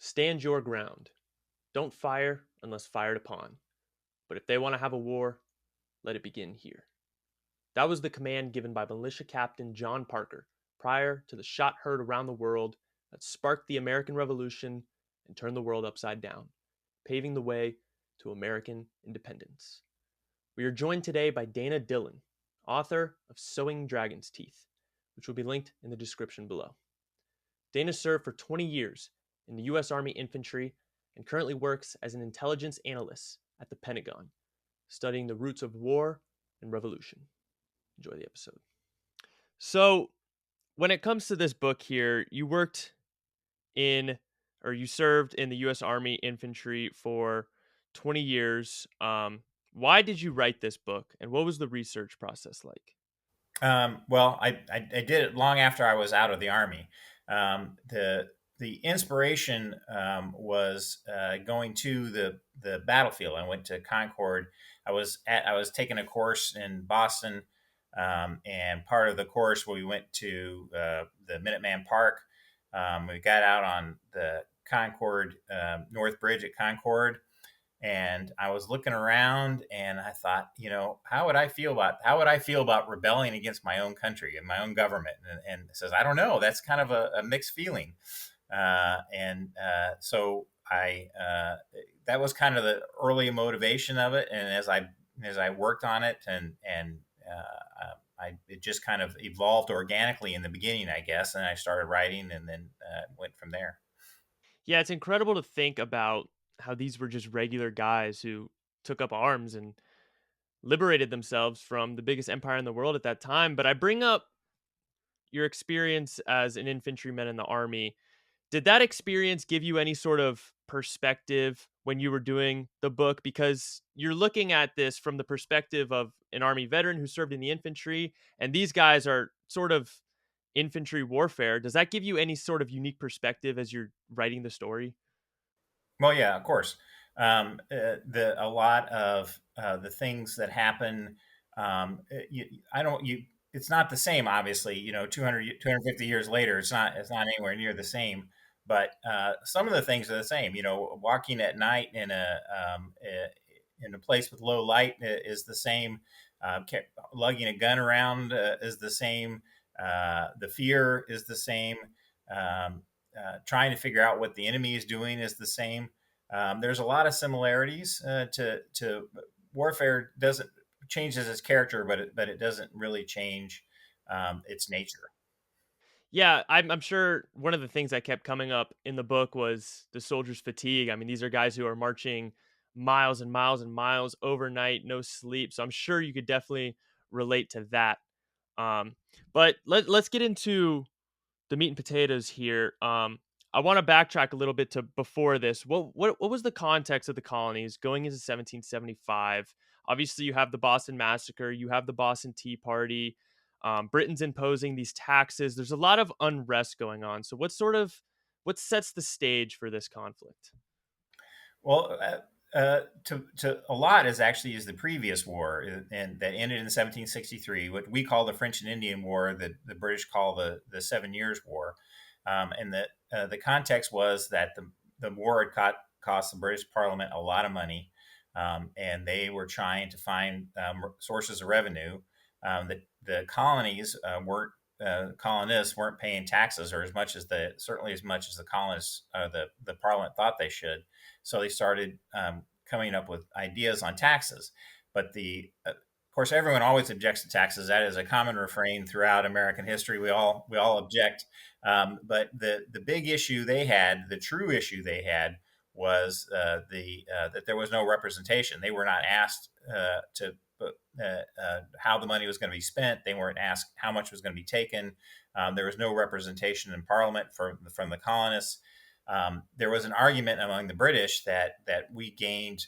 Stand your ground. Don't fire unless fired upon. But if they want to have a war, let it begin here. That was the command given by militia captain John Parker prior to the shot heard around the world that sparked the American Revolution and turned the world upside down, paving the way to American independence. We are joined today by Dana Dillon, author of Sowing Dragon's Teeth, which will be linked in the description below. Dana served for 20 years in the U.S. Army Infantry and currently works as an intelligence analyst at the Pentagon, studying the roots of war and revolution. Enjoy the episode. So, when it comes to this book here, you worked in, or you served in the U.S. Army Infantry for 20 years. Why did you write this book, and what was the research process like? I did it long after I was out of the army. The inspiration was going to the battlefield. I went to Concord. I was taking a course in Boston, and part of the course we went to the Minuteman Park. We got out on the Concord North Bridge at Concord, and I was looking around and I thought, how would I feel about rebelling against my own country and my own government? And it says, I don't know. That's kind of a mixed feeling. So that was kind of the early motivation of it. And as I worked on it it just kind of evolved organically in the beginning, I guess. And I started writing and then went from there. Yeah, it's incredible to think about how these were just regular guys who took up arms and liberated themselves from the biggest empire in the world at that time. But I bring up your experience as an infantryman in the army. Did that experience give you any sort of perspective when you were doing the book? Because you're looking at this from the perspective of an army veteran who served in the infantry, and these guys are sort of infantry warfare. Does that give you any sort of unique perspective as you're writing the story? Well, yeah, of course. A lot of the things that happen, I don't, it's not the same, obviously, 250 years later, it's not anywhere near the same, but some of the things are the same. Walking at night in a place with low light is the same. Lugging a gun around is the same. The fear is the same. Trying to figure out what the enemy is doing is the same. There's a lot of similarities to warfare. Doesn't changes its character, but it doesn't really change its nature. Yeah, I'm sure one of the things that kept coming up in the book was the soldiers' fatigue. I mean, these are guys who are marching miles and miles and miles overnight, no sleep. So I'm sure you could definitely relate to that. Um, but let's get into the meat and potatoes here. I want to backtrack a little bit to before this. What was the context of the colonies going into 1775? Obviously, you have the Boston Massacre, you have the Boston Tea Party. Britain's imposing these taxes. There's a lot of unrest going on. So, what sets the stage for this conflict? Well, to a lot is the previous war, and that ended in 1763, what we call the French and Indian War, that the British call the 7 Years' War, and the context was that the war had cost the British Parliament a lot of money, and they were trying to find sources of revenue. The colonies weren't colonists weren't paying taxes, or as much as certainly as much as the colonists, the Parliament thought they should. So they started coming up with ideas on taxes. But of course, everyone always objects to taxes. That is a common refrain throughout American history. We all object. But the big issue they had, the true issue they had, was that there was no representation. They were not asked to how the money was going to be spent. They weren't asked how much was going to be taken. There was no representation in Parliament from the colonists. There was an argument among the British that we gained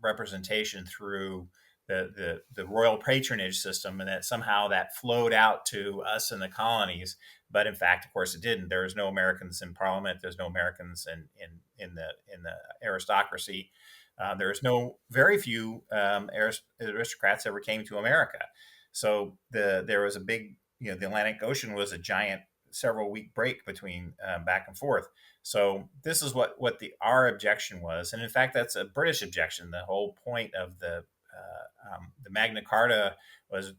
representation through the royal patronage system, and that somehow that flowed out to us in the colonies. But in fact, of course, it didn't. There was no Americans in Parliament. There's no Americans in the aristocracy. There's no very few aristocrats ever came to America. So there was a big, the Atlantic Ocean was a giant several week break between back and forth. So this is what our objection was, and in fact, that's a British objection. The whole point of the Magna Carta was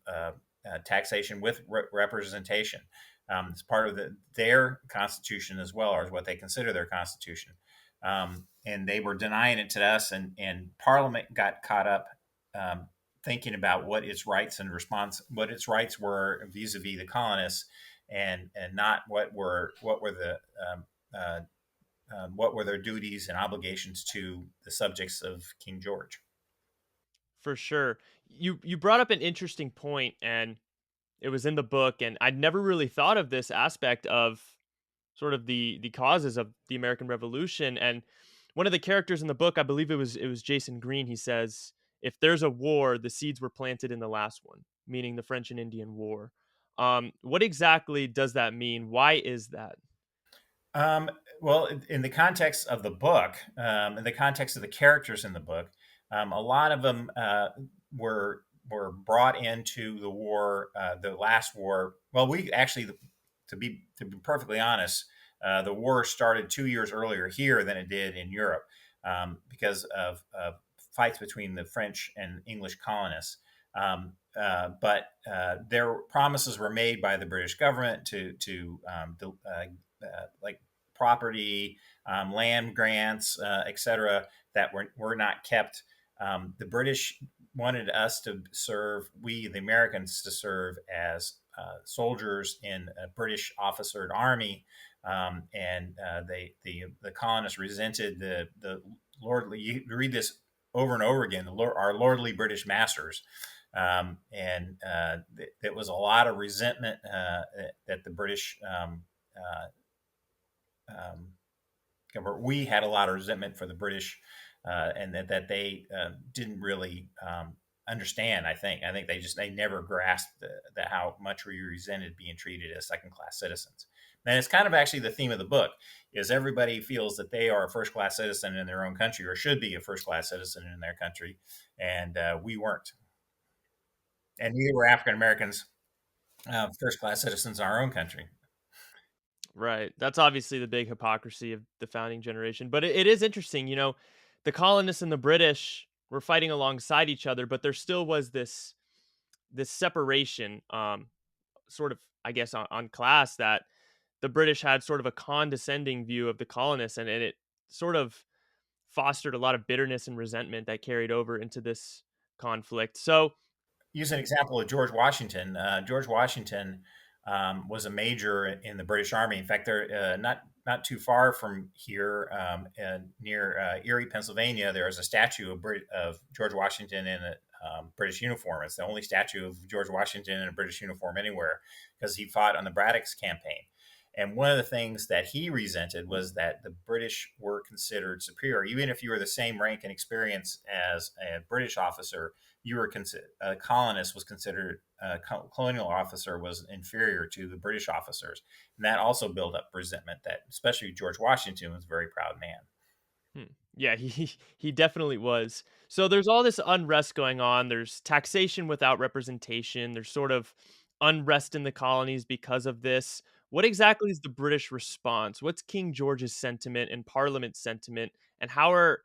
taxation with representation. It's part of their constitution as well, or what they consider their constitution. And they were denying it to us, and Parliament got caught up thinking about what its rights were vis-a-vis the colonists, and not what were their duties and obligations to the subjects of King George. For sure. You brought up an interesting point, and it was in the book, and I'd never really thought of this aspect of sort of the causes of the American Revolution. And one of the characters in the book, I believe it was Jason Green, he says, if there's a war, the seeds were planted in the last one, meaning the French and Indian War. What exactly does that mean? Why is that? Um, well, in the context of the book, in the context of the characters in the book, a lot of them were brought into the war, the last war. Well, we actually, to be perfectly honest, the war started 2 years earlier here than it did in Europe, because of fights between the French and English colonists. But their promises were made by the British government like property, land grants, etc., that were not kept. The British wanted us to serve, we the Americans to serve as soldiers in a British officered army, and the colonists resented the lordly. You read this over and over again. Our lordly British masters. And It was a lot of resentment that the British we had a lot of resentment for the British, and that they didn't really understand. I think they never grasped that how much we resented being treated as second class citizens. And it's kind of actually the theme of the book is everybody feels that they are a first class citizen in their own country, or should be a first class citizen in their country, and we weren't, and neither were African Americans first class citizens in our own country. Right. That's obviously the big hypocrisy of the founding generation. But it is interesting, the colonists and the British were fighting alongside each other, but there still was this separation, sort of, I guess, on class, that the British had sort of a condescending view of the colonists, and it sort of fostered a lot of bitterness and resentment that carried over into this conflict. So, Use an example of George Washington. George Washington was a major in the British Army. In fact, they're not too far from here, near Erie, Pennsylvania. There is a statue of George Washington in a British uniform. It's the only statue of George Washington in a British uniform anywhere, because he fought on the Braddock's campaign. And one of the things that he resented was that the British were considered superior. Even if you were the same rank and experience as a British officer, you were a colonist was considered a colonial officer was inferior to the British officers, and that also built up resentment. That especially George Washington was a very proud man. Yeah, he definitely was. So there's all this unrest going on. There's taxation without representation. There's sort of unrest in the colonies because of this. What exactly is the British response? What's King George's sentiment and Parliament's sentiment, and how are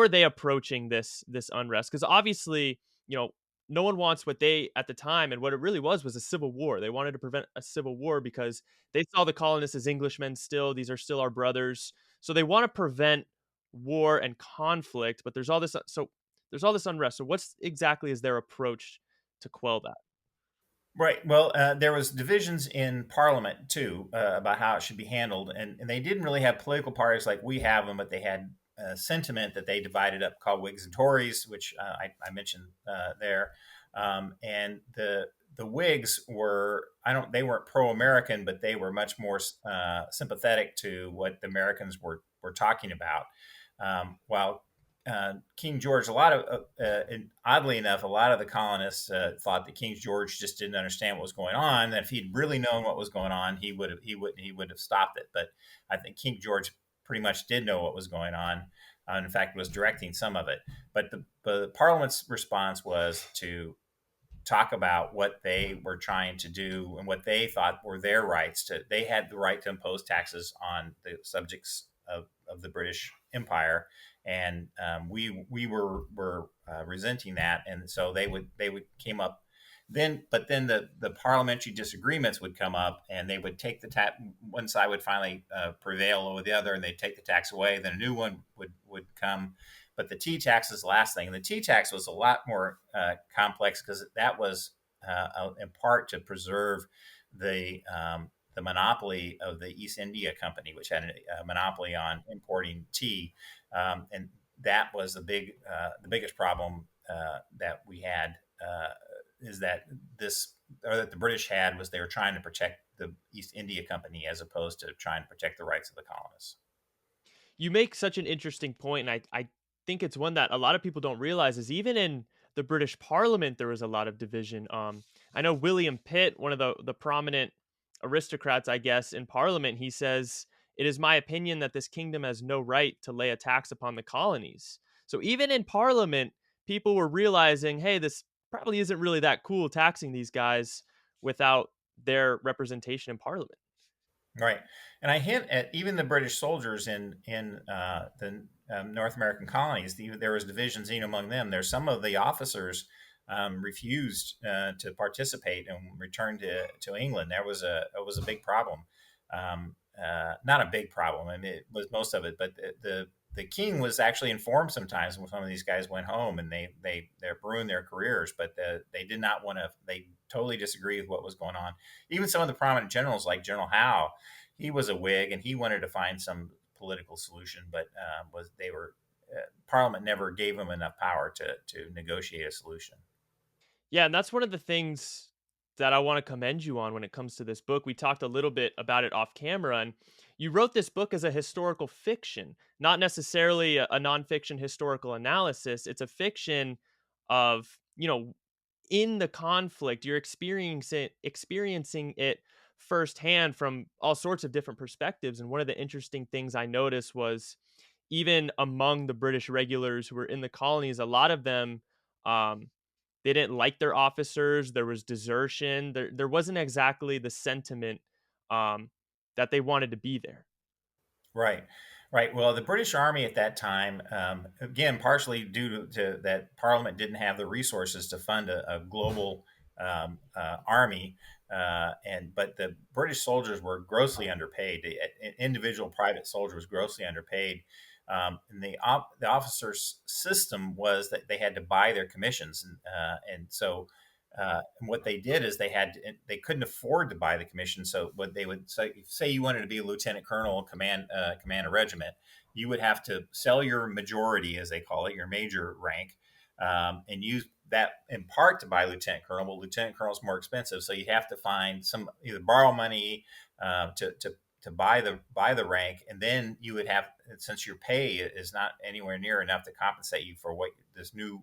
they approaching this unrest? Because obviously, you know, no one wants what they at the time, and what it really was a civil war. They wanted to prevent a civil war because they saw the colonists as Englishmen still. These are still our brothers. So they want to prevent war and conflict, but there's all this unrest. So what's exactly is their approach to quell that? Right. Well, there was divisions in Parliament too about how it should be handled, and they didn't really have political parties like we have them, but they had a sentiment that they divided up called Whigs and Tories, which I mentioned there. And the Whigs were I don't they weren't pro-American, but they were much more sympathetic to what the Americans were talking about. While King George, a lot of, and oddly enough, a lot of the colonists thought that King George just didn't understand what was going on. That if he'd really known what was going on, he would have stopped it. But I think King George pretty much did know what was going on. In fact, was directing some of it. But the Parliament's response was talk about what they were trying to do and what they thought were their rights. They had the right to impose taxes on the subjects of the British Empire, and we were resenting that, and so they would came up then, but then the parliamentary disagreements would come up, and they would take the tax. One side would finally prevail over the other, and they'd take the tax away. Then a new one would come, but the tea tax is the last thing. And the tea tax was a lot more complex because that was in part to preserve the monopoly of the East India Company, which had a monopoly on importing tea, and that was the biggest problem that we had. Is that this or that the British had was they were trying to protect the East India Company as opposed to trying to protect the rights of the colonists. You make such an interesting point, and I think it's one that a lot of people don't realize is even in the British Parliament there was a lot of division. I know William Pitt, one of the prominent aristocrats, I guess, in Parliament, he says, "It is my opinion that this kingdom has no right to lay a tax upon the colonies." So even in Parliament, people were realizing, hey, this probably isn't really that cool taxing these guys without their representation in Parliament. Right, and I hint at even the British soldiers in the North American colonies. There was divisions even among them. There's some of the officers refused to participate and returned to England. It was a big problem. Not a big problem. I mean, it was most of it, but the king was actually informed sometimes when some of these guys went home and they're ruined their careers, but they did not want to. They totally disagree with what was going on. Even some of the prominent generals, like General Howe, he was a Whig and he wanted to find some political solution, but was they were Parliament never gave him enough power to negotiate a solution. Yeah, and that's one of the things that I want to commend you on when it comes to this book. We talked a little bit about it off camera, and you wrote this book as a historical fiction, not necessarily a nonfiction historical analysis. It's a fiction of, in the conflict, you're experiencing it firsthand from all sorts of different perspectives. And one of the interesting things I noticed was even among the British regulars who were in the colonies, a lot of them um, they didn't like their officers. There was desertion. There wasn't exactly the sentiment um, that they wanted to be there. Right, right. Well, the British Army at that time, again, partially due to that Parliament didn't have the resources to fund a global army, and but the British soldiers were grossly underpaid. Individual private soldiers was grossly underpaid. And the officers' system was that they had to buy their commissions, and so and what they did is they couldn't afford to buy the commission. So what they would say you wanted to be a lieutenant colonel, command a regiment, you would have to sell your majority, as they call it, your major rank, and use that in part to buy lieutenant colonel. Well, lieutenant colonel is more expensive, so you have to find some either borrow money to buy the rank, and then you would have, since your pay is not anywhere near enough to compensate you for what this new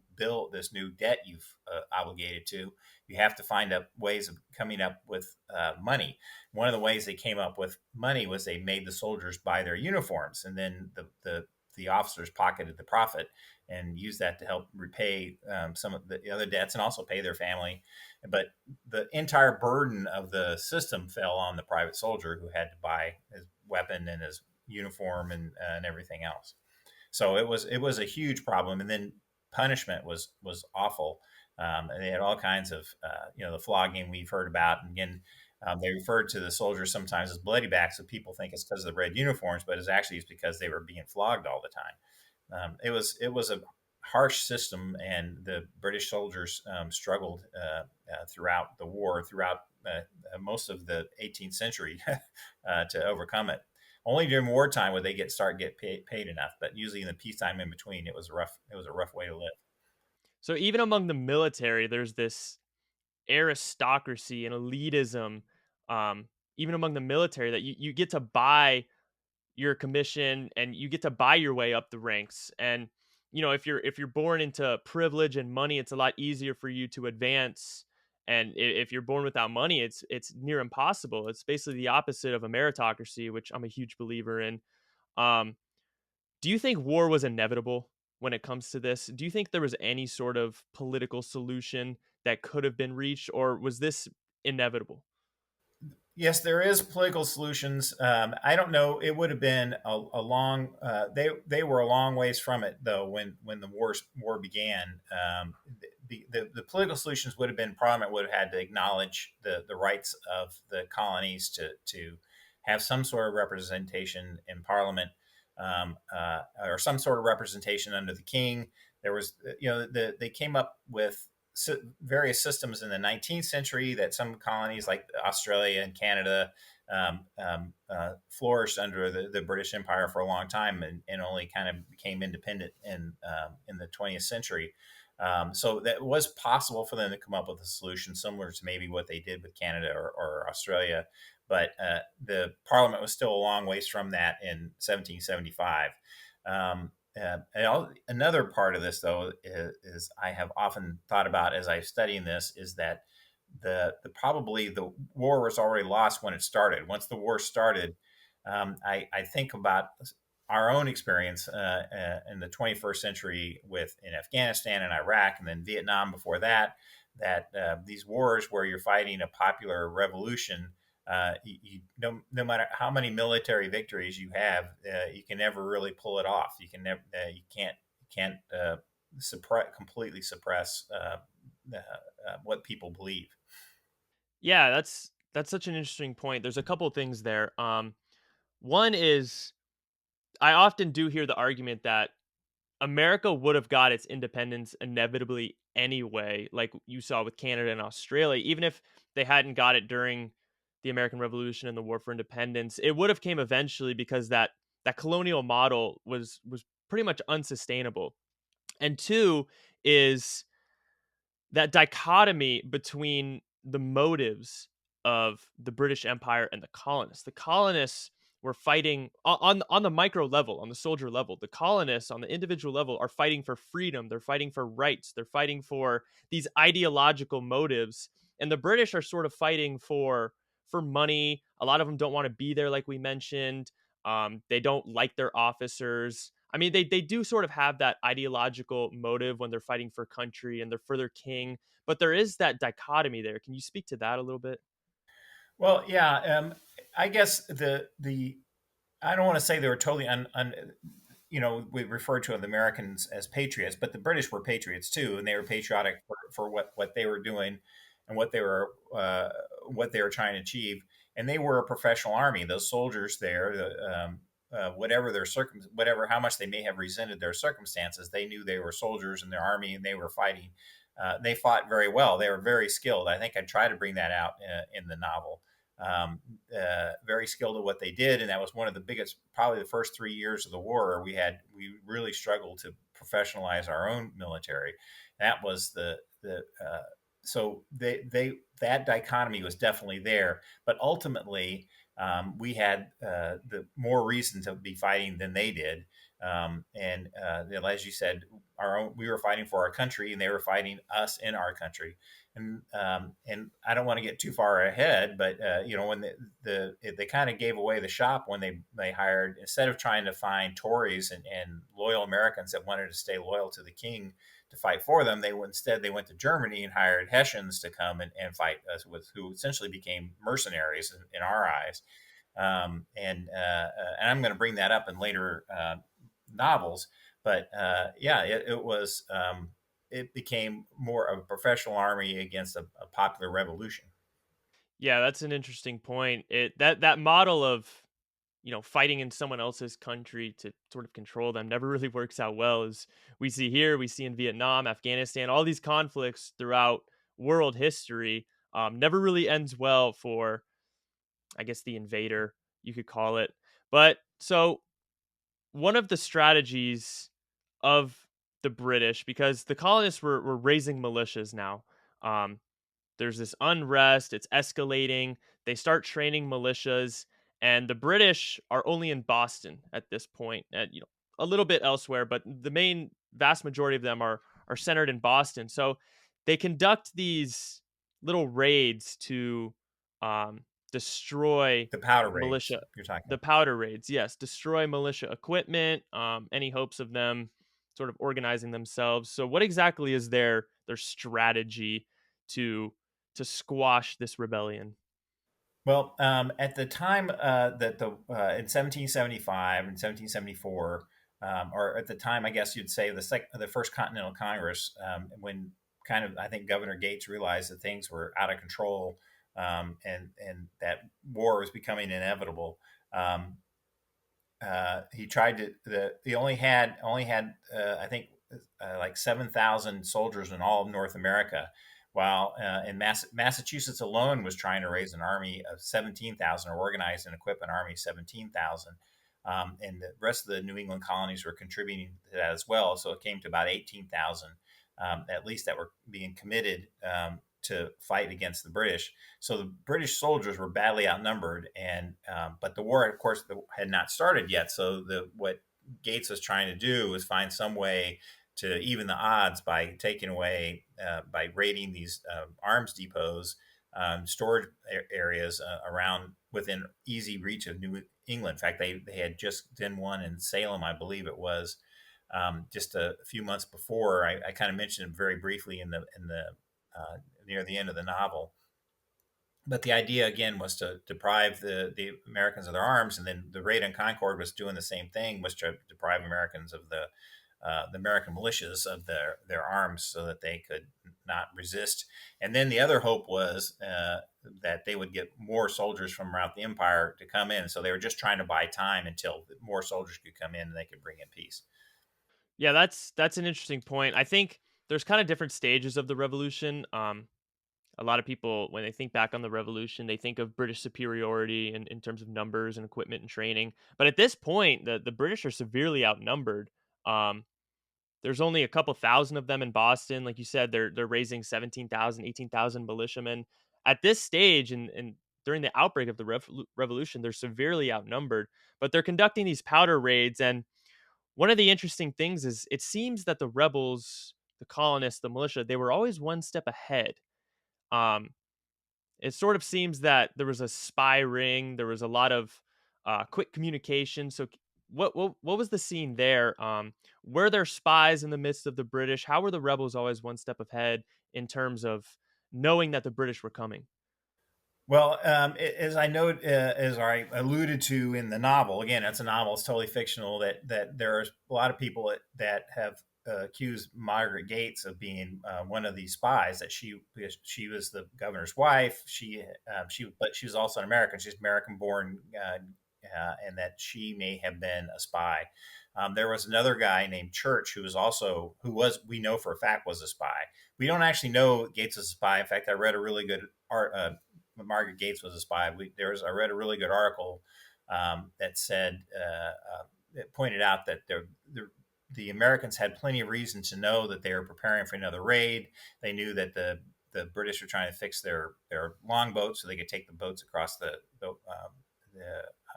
debt you've obligated to, you have to find up ways of coming up with money. One of the ways they came up with money was they made the soldiers buy their uniforms, and then the officers pocketed the profit and used that to help repay some of the other debts and also pay their family. But the entire burden of the system fell on the private soldier who had to buy his weapon and his uniform and everything else. So it was a huge problem. And then punishment was awful. And they had all kinds of the flogging we've heard about. And again, they referred to the soldiers sometimes as bloody backs, so people think it's because of the red uniforms, but it's because they were being flogged all the time. It was a harsh system, and the British soldiers struggled throughout the war, throughout most of the 18th century, to overcome it. Only during wartime would they get paid enough, but usually in the peacetime in between, it was a rough way to live. So even among the military, there's this aristocracy and elitism, um, even among the military, that you get to buy your commission and you get to buy your way up the ranks. And if you're born into privilege and money, it's a lot easier for you to advance. And if you're born without money, it's near impossible. It's basically the opposite of a meritocracy, which I'm a huge believer in. Um, do you think war was inevitable when it comes to this? Do you think there was any sort of political solution that could have been reached, or was this inevitable? Yes, there is political solutions. I don't know. It would have been a long. They were a long ways from it though when the war began. The political solutions would have been Parliament would have had to acknowledge the rights of the colonies to have some sort of representation in Parliament, or some sort of representation under the King. There was, they came up with various systems in the 19th century that some colonies like Australia and Canada flourished under the British Empire for a long time, and only kind of became independent in the 20th century. So that was possible for them to come up with a solution similar to maybe what they did with Canada or Australia, but the Parliament was still a long ways from that in 1775. Another part of this, though, is I have often thought about as I'm studying this is that probably the war was already lost when it started. Once the war started, I think about our own experience in the 21st century in Afghanistan and Iraq, and then Vietnam before that. That these wars where you're fighting a popular revolution, no matter how many military victories you have, you can never really pull it off. You can't completely suppress what people believe. Yeah, that's such an interesting point. There's a couple things there. One is I often do hear the argument that America would have got its independence inevitably anyway, like you saw with Canada and Australia, even if they hadn't got it during the American Revolution and the War for Independence. It would have came eventually because that colonial model was pretty much unsustainable. And two is that dichotomy between the motives of the British Empire and the colonists. The colonists were fighting on the micro level, on the soldier level. The colonists on the individual level are fighting for freedom. They're fighting for rights. They're fighting for these ideological motives. And the British are sort of fighting for money. A lot of them don't want to be there, like we mentioned. They don't like their officers. I mean, they do sort of have that ideological motive when they're fighting for country and they're for their king, but there is that dichotomy there. Can you speak to that a little bit? Well, yeah, I guess the I don't want to say they were totally we refer to the Americans as patriots, but the British were patriots too, and they were patriotic for what they were doing and what they were trying to achieve. And they were a professional army. Those soldiers there, whatever whatever how much they may have resented their circumstances, they knew they were soldiers in their army and they were fighting. They fought very well. They were very skilled. I think I try to bring that out in the novel. Very skilled at what they did, and that was one of the biggest, probably the first 3 years of the war. We really struggled to professionalize our own military. That was so that dichotomy was definitely there, but ultimately we had the more reason to be fighting than they did. And as you said, we were fighting for our country, and they were fighting us in our country. And I don't want to get too far ahead, but when they kind of gave away the shop when they hired, instead of trying to find Tories and loyal Americans that wanted to stay loyal to the king to fight for them, they went to Germany and hired Hessians to come and fight us, who essentially became mercenaries in our eyes. And I'm going to bring that up in later novels, but yeah, it was. It became more of a professional army against a popular revolution. Yeah, that's an interesting point. That model of fighting in someone else's country to sort of control them never really works out well. As we see here, we see in Vietnam, Afghanistan, all these conflicts throughout world history never really ends well for, I guess, the invader, you could call it. But so one of the strategies of the British, because the colonists were raising militias now. Um, there's this unrest, it's escalating. They start training militias, and the British are only in Boston at this point, and a little bit elsewhere, but the main vast majority of them are centered in Boston. So they conduct these little raids to um, destroy The powder raids militia, you're talking the about. powder raids. Yes, destroy militia equipment. Any hopes of them sort of organizing themselves. So what exactly is their strategy to squash this rebellion? Well, at the time that the in 1775 and 1774, or at the time, I guess you'd say the First Continental Congress, when kind of I think Governor Gates realized that things were out of control, and that war was becoming inevitable. Um, he tried to he only had I think like 7,000 soldiers in all of North America, while in Massachusetts alone was trying to raise an army of 17,000, or organize and equip an army of 17,000. And the rest of the New England colonies were contributing to that as well. So it came to about 18,000, at least, that were being committed to fight against the British. So the British soldiers were badly outnumbered, and but the war, of course, had not started yet. So what Gates was trying to do was find some way to even the odds by taking away, by raiding these arms depots, storage areas around within easy reach of New England. In fact, they had just done one in Salem, I believe it was, just a few months before. I kind of mentioned it very briefly in the near the end of the novel. But the idea again was to deprive the Americans of their arms, and then the raid on Concord was doing the same thing, was to deprive Americans of the American militias of their arms so that they could not resist. And then the other hope was that they would get more soldiers from throughout the empire to come in. So they were just trying to buy time until more soldiers could come in and they could bring in peace. Yeah, that's an interesting point. I think there's kind of different stages of the revolution. A lot of people, when they think back on the revolution, they think of British superiority in terms of numbers and equipment and training. But at this point, the British are severely outnumbered. Um, there's only a couple thousand of them in Boston. Like you said, they're raising 17,000, 18,000 militiamen. At this stage, and during the outbreak of the revolution, they're severely outnumbered. But they're conducting these powder raids, and one of the interesting things is it seems that the rebels, the colonists, the militia, they were always one step ahead. Um, it sort of seems that there was a spy ring. There was a lot of quick communication. So, what was the scene there? Were there spies in the midst of the British? How were the rebels always one step ahead in terms of knowing that the British were coming? Well, as I know, as I alluded to in the novel, again, it's a novel; it's totally fictional. That there are a lot of people that have accused Margaret Gates of being one of these spies. That she was the governor's wife. But she was also an American. She's American born, and that she may have been a spy. There was another guy named Church who was we know for a fact was a spy. We don't actually know Gates was a spy. In fact, I read a really good art. Margaret Gates was a spy. I read a really good article that said it pointed out that the Americans had plenty of reason to know that they were preparing for another raid. They knew that the British were trying to fix their longboats so they could take the boats across the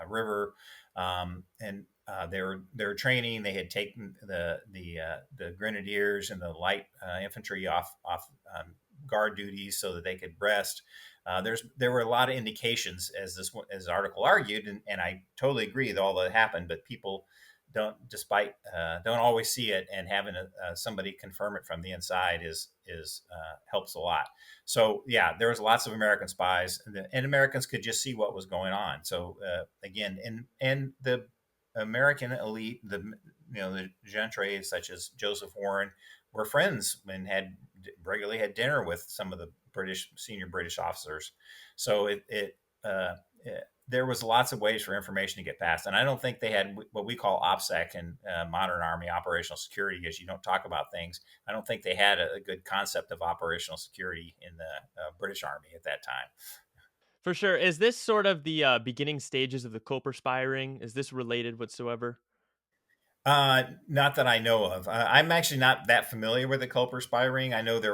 river, and they were training. They had taken the grenadiers and the light infantry off guard duties so that they could rest. There were a lot of indications, as the article argued, and I totally agree that all that happened, but people don't always see it, and having somebody confirm it from the inside is helps a lot. So yeah, there was lots of American spies, and Americans could just see what was going on. So again, and the American elite, the gentry such as Joseph Warren, were friends and had regularly had dinner with some of the senior British officers. So there was lots of ways for information to get passed, and I don't think they had what we call OPSEC in modern Army operational security, because you don't talk about things. I don't think they had a good concept of operational security in the British Army at that time. For sure. Is this sort of the beginning stages of the Culper spy ring? Is this related whatsoever? Not that I know of. I'm actually not that familiar with the Culper spy ring. I know of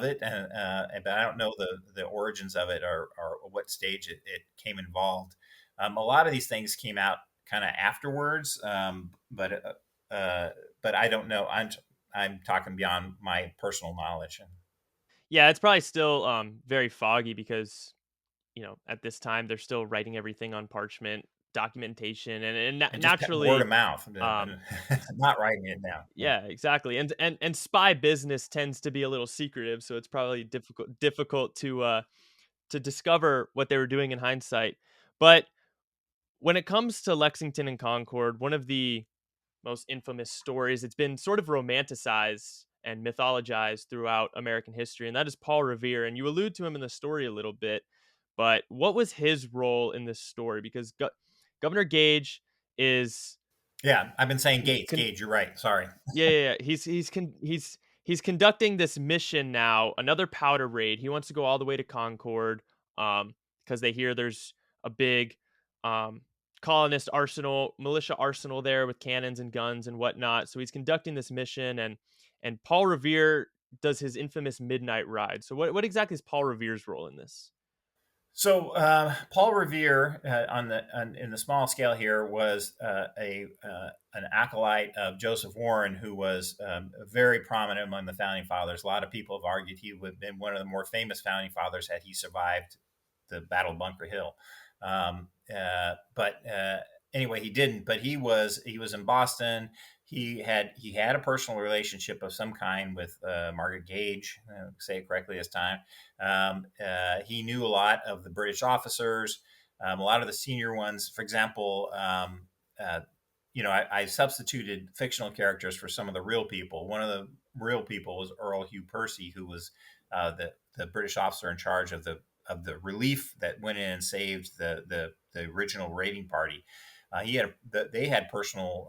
it, but I don't know the origins of it, or what stage it came involved. A lot of these things came out kind of afterwards, but I don't know. I'm talking beyond my personal knowledge. Yeah, it's probably still very foggy because at this time they're still writing everything on parchment. documentation, And just word of naturally, mouth, um, not writing it down. Yeah. yeah, exactly. And spy business tends to be a little secretive, so it's probably difficult to discover what they were doing in hindsight. But when it comes to Lexington and Concord, one of the most infamous stories, it's been sort of romanticized and mythologized throughout American history, and that is Paul Revere. And you allude to him in the story a little bit, but what was his role in this story? Because Governor Gage is Yeah, I've been saying he's Gates. Gage, you're right. Sorry. yeah, yeah, yeah. He's conducting this mission now, another powder raid. He wants to go all the way to Concord, because they hear there's a big um colonist arsenal, militia arsenal there with cannons and guns and whatnot. So he's conducting this mission, and Paul Revere does his infamous midnight ride. So what exactly is Paul Revere's role in this? So Paul Revere, in the small scale here, was a an acolyte of Joseph Warren, who was very prominent among the founding fathers. A lot of people have argued he would have been one of the more famous founding fathers had he survived the Battle of Bunker Hill. But anyway, he didn't. But he was in Boston. He had a personal relationship of some kind with Margaret Gage, say it correctly this time. He knew a lot of the British officers, a lot of the senior ones. For example, I substituted fictional characters for some of the real people. One of the real people was Earl Hugh Percy, who was the British officer in charge of the relief that went in and saved the original raiding party. They had personal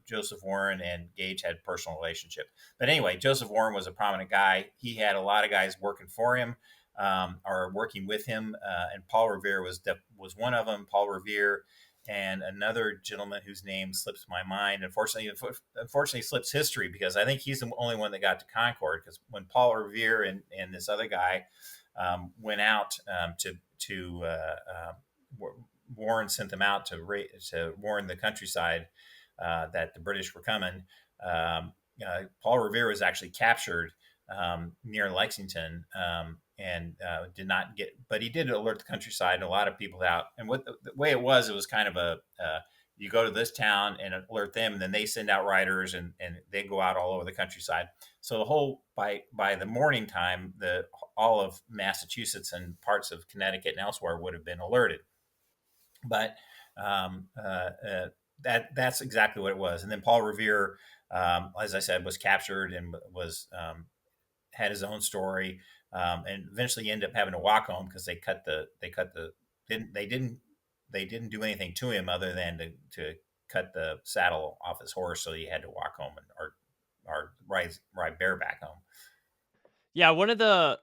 Joseph Warren and Gage had personal relationship. But anyway, Joseph Warren was a prominent guy. He had a lot of guys working for him or working with him, and Paul Revere was one of them. Paul Revere and another gentleman whose name slips my mind. Unfortunately, slips history because I think he's the only one that got to Concord. Because when Paul Revere and this other guy went out Warren sent them out to warn the countryside that the British were coming. Paul Revere was actually captured near Lexington and did not get, but he did alert the countryside and a lot of people out. And what the way it was kind of you go to this town and alert them, and then they send out riders and they go out all over the countryside. So the whole by the morning time, all of Massachusetts and parts of Connecticut and elsewhere would have been alerted. But that's exactly what it was. And then Paul Revere, as I said, was captured and was had his own story, and eventually ended up having to walk home because they didn't do anything to him other than to cut the saddle off his horse, so he had to walk home or ride bareback home. Yeah, one of the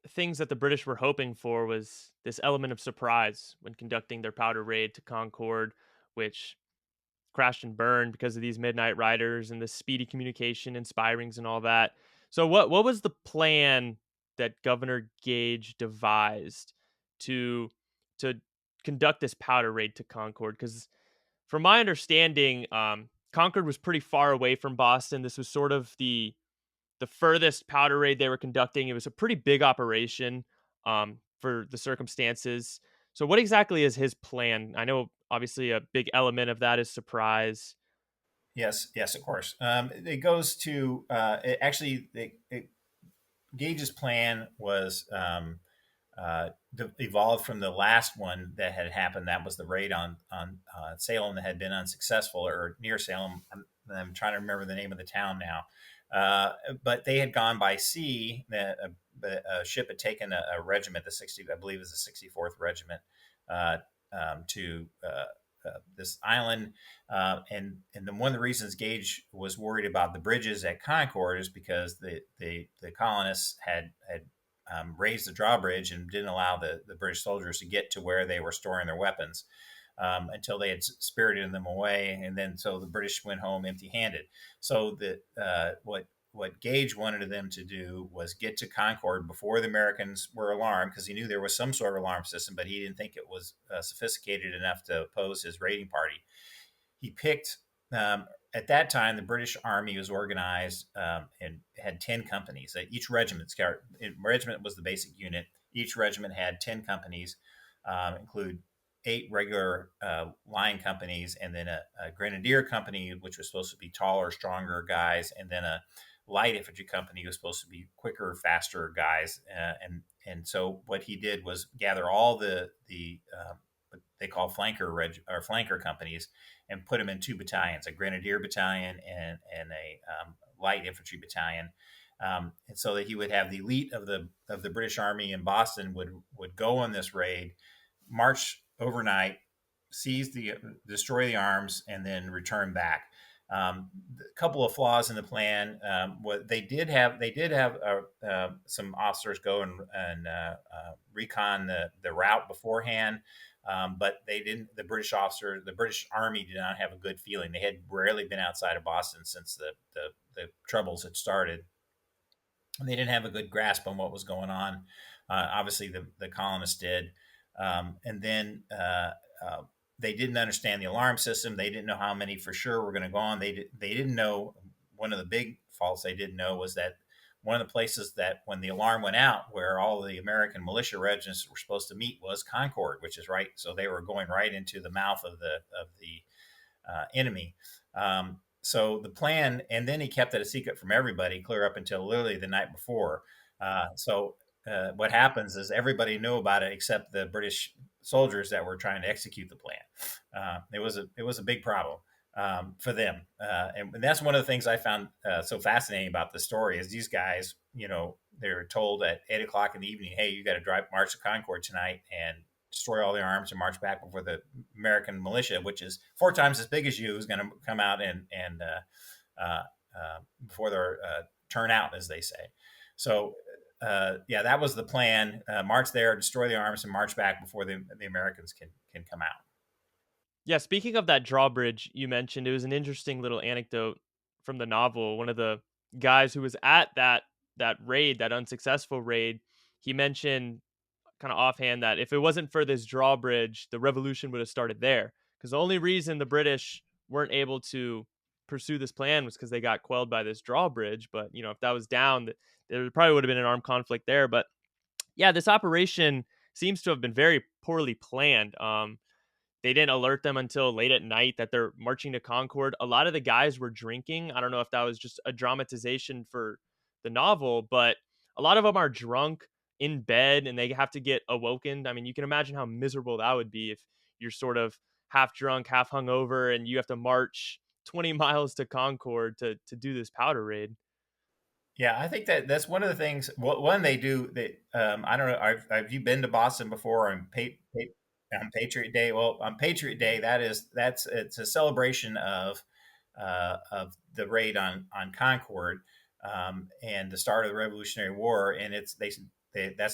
things that the British were hoping for was this element of surprise when conducting their powder raid to Concord, which crashed and burned because of these midnight riders and the speedy communication and spy rings and all that. So what was the plan that Governor Gage devised to to conduct this powder raid to Concord? Because from my understanding, Concord was pretty far away from Boston. This was sort of the furthest powder raid they were conducting. It was a pretty big operation for the circumstances. So, what exactly is his plan? I know obviously a big element of that is surprise. Yes, of course. It goes to Gage's plan was evolved from the last one that had happened. That was the raid on Salem that had been unsuccessful, or near Salem. I'm trying to remember the name of the town now. But they had gone by sea. A ship had taken a regiment, I believe, it was the 64th Regiment, to this island. And then one of the reasons Gage was worried about the bridges at Concord is because the colonists had raised the drawbridge and didn't allow the British soldiers to get to where they were storing their weapons. Until they had spirited them away, and then so the British went home empty-handed. So what Gage wanted them to do was get to Concord before the Americans were alarmed, because he knew there was some sort of alarm system, but he didn't think it was sophisticated enough to oppose his raiding party. He picked. At that time, the British Army was organized and had 10 companies. Each regiment was the basic unit. Each regiment had 10 companies, include 8 regular line companies, and then a grenadier company, which was supposed to be taller, stronger guys, and then a light infantry company was supposed to be quicker, faster guys. And so what he did was gather all the what they call or flanker companies, and put them in 2 battalions: a grenadier battalion and a light infantry battalion. And so that he would have the elite of the British Army in Boston would go on this raid, march overnight, destroy the arms, and then return back. A couple of flaws in the plan. What they did have some officers go and recon the route beforehand, but they didn't. The British Army did not have a good feeling. They had rarely been outside of Boston since the troubles had started, and they didn't have a good grasp on what was going on. Obviously, the colonists did, and then they didn't understand the alarm system. They didn't know how many for sure were going to go on. They didn't know. One of the big faults they didn't know was that one of the places that when the alarm went out, where all the American militia regiments were supposed to meet, was Concord, which is right. So they were going right into the mouth of the enemy. So the plan, and then he kept it a secret from everybody, clear up until literally the night before. What happens is everybody knew about it except the British soldiers that were trying to execute the plan. It was a big problem for them, and that's one of the things I found so fascinating about the story is these guys, they were told at 8 o'clock in the evening, "Hey, you got to march to Concord tonight and destroy all the arms and march back before the American militia, which is 4 times as big as you, is going to come out and before their turnout, as they say." So, yeah, that was the plan: march there, destroy the arms, and march back before the Americans can come out. Yeah, speaking of that drawbridge you mentioned, it was an interesting little anecdote from the novel. One of the guys who was at that raid, that unsuccessful raid, he mentioned kind of offhand that if it wasn't for this drawbridge, the revolution would have started there. Because the only reason the British weren't able to pursue this plan was because they got quelled by this drawbridge. But if that was down, there probably would have been an armed conflict there. But yeah, this operation seems to have been very poorly planned. They didn't alert them until late at night that they're marching to Concord. A lot of the guys were drinking. I don't know if that was just a dramatization for the novel, but a lot of them are drunk in bed and they have to get awoken. I mean, you can imagine how miserable that would be if you're sort of half drunk, half hungover, and you have to march 20 miles to Concord to do this powder raid. Yeah, I think that's one of the things. One they do that I don't know. Have you been to Boston before on Patriot Day? Well, on Patriot Day, it's a celebration of the raid on Concord, and the start of the Revolutionary War, and that's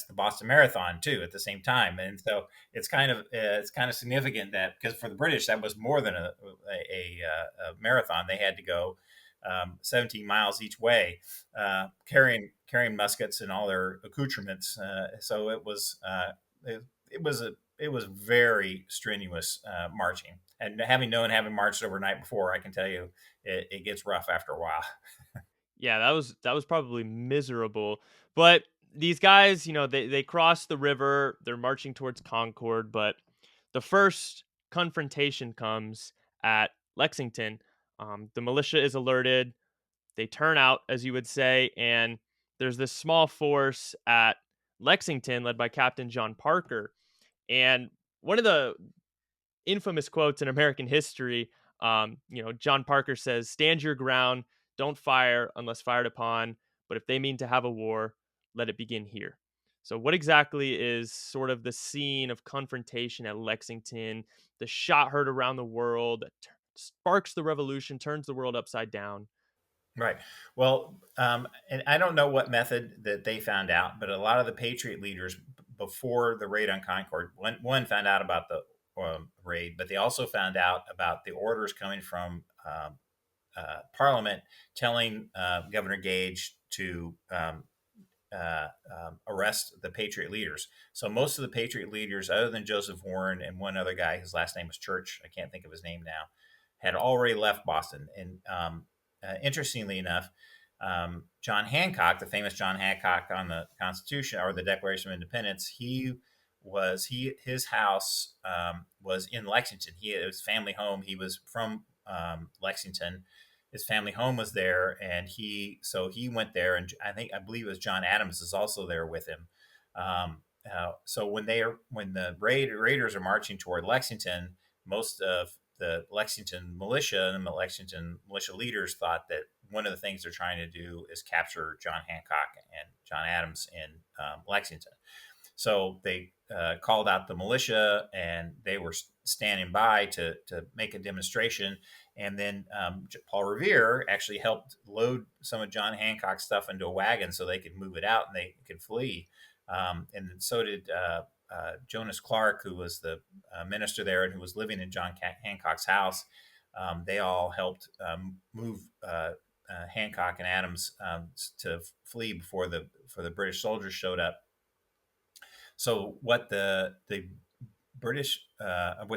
the Boston Marathon too at the same time, and so it's kind of significant that because for the British that was more than a marathon. They had to go 17 miles each way, carrying muskets and all their accoutrements. So it was very strenuous marching. And having marched overnight before, I can tell you it gets rough after a while. Yeah, that was probably miserable. But these guys, they cross the river, they're marching towards Concord, but the first confrontation comes at Lexington. The militia is alerted. They turn out, as you would say, and there's this small force at Lexington led by Captain John Parker. And one of the infamous quotes in American history. John Parker says, "Stand your ground, don't fire unless fired upon. But if they mean to have a war, let it begin here." So, what exactly is sort of the scene of confrontation at Lexington? The shot heard around the world that sparks the revolution, turns the world upside down. Right. Well, and I don't know what method that they found out, but a lot of the Patriot leaders before the raid on Concord, one found out about the raid, but they also found out about the orders coming from Parliament telling Governor Gage to arrest the Patriot leaders. So most of the Patriot leaders, other than Joseph Warren and one other guy, his last name was Church, I can't think of his name now, had already left Boston. And interestingly enough, John Hancock, the famous John Hancock on the Constitution or the Declaration of Independence, he was his house was in Lexington. It was family home. He was from Lexington. His family home was there, and he went there, and I believe it was John Adams is also there with him. So when the Raiders are marching toward Lexington, most of the Lexington militia and the Lexington militia leaders thought that one of the things they're trying to do is capture John Hancock and John Adams in Lexington. So they called out the militia, and they were standing by to make a demonstration. And then Paul Revere actually helped load some of John Hancock's stuff into a wagon so they could move it out and they could flee. And so did Jonas Clark, who was the minister there and who was living in John Hancock's house. They all helped move Hancock and Adams to flee before the British soldiers showed up. So what the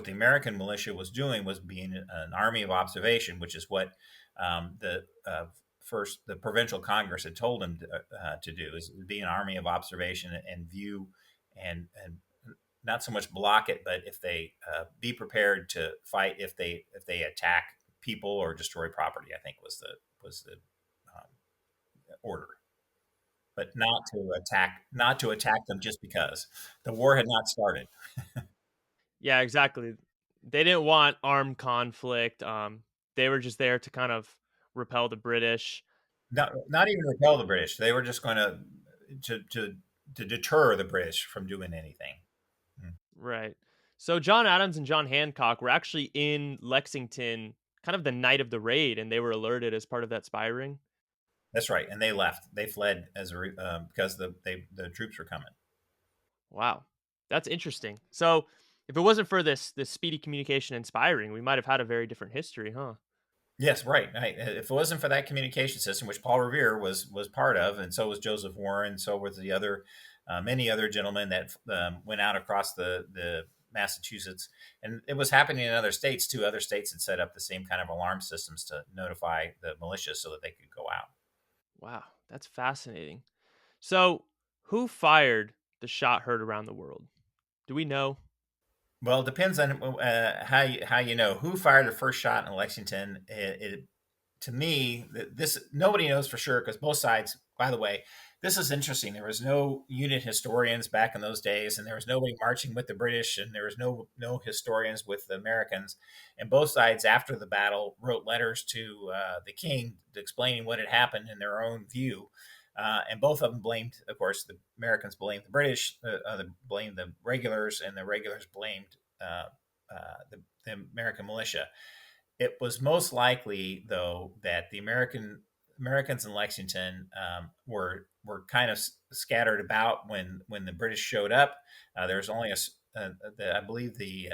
American militia was doing was being an army of observation, which is what the provincial Congress had told them to do, is be an army of observation and view and not so much block it, but if they be prepared to fight if they attack people or destroy property. I think was the order, but not to attack them just because the war had not started. Yeah, exactly. They didn't want armed conflict. They were just there to kind of repel the British. Not even repel the British. They were just going to to deter the British from doing anything. Mm. Right. So John Adams and John Hancock were actually in Lexington kind of the night of the raid, and they were alerted as part of that spy ring. That's right, and they left. They fled because the troops were coming. Wow, that's interesting. So if it wasn't for this speedy communication and spy ring, we might have had a very different history, huh? Yes, right. If it wasn't for that communication system, which Paul Revere was part of, and so was Joseph Warren, so was the other many other gentlemen that went out across the Massachusetts, and it was happening in other states too. Other states had set up the same kind of alarm systems to notify the militia so that they could go out. Wow, that's fascinating. So who fired the shot heard around the world? Do we know? Well, it depends on how you know who fired the first shot in Lexington. To me, this nobody knows for sure because both sides. By the way, this is interesting. There was no unit historians back in those days, and there was nobody marching with the British, and there was no historians with the Americans. And both sides, after the battle, wrote letters to the king explaining what had happened in their own view. And both of them blamed, of course, the Americans blamed the British, blamed the regulars, and the regulars blamed the American militia. It was most likely, though, that the Americans in Lexington were kind of scattered about when the British showed up. There was only I believe the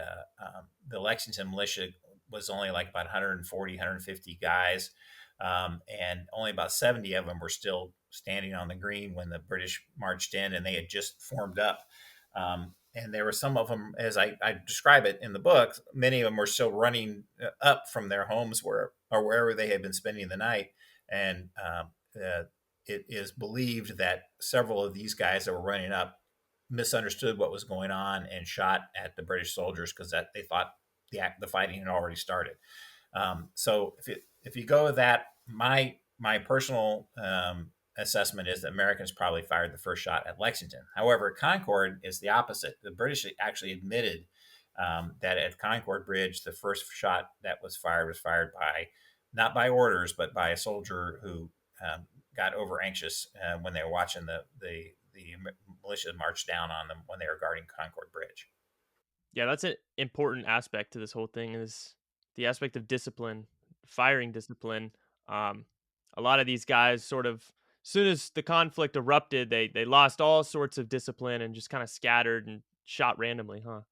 Lexington militia was only like about 140, 150 guys, and only about 70 of them were still standing on the green when the British marched in, and they had just formed up. And there were some of them, as I describe it in the book, many of them were still running up from their homes or wherever they had been spending the night. And it is believed that several of these guys that were running up misunderstood what was going on and shot at the British soldiers because that they thought the fighting had already started. So if you go with that, my personal assessment is that Americans probably fired the first shot at Lexington. However, Concord is the opposite. The British actually admitted that at Concord Bridge, the first shot that was fired by not by orders, but by a soldier who got over anxious when they were watching the militia march down on them when they were guarding Concord Bridge. Yeah, that's an important aspect to this whole thing is the aspect of discipline, firing discipline. Um, a lot of these guys sort of, as soon as the conflict erupted, they lost all sorts of discipline and just kind of scattered and shot randomly, huh?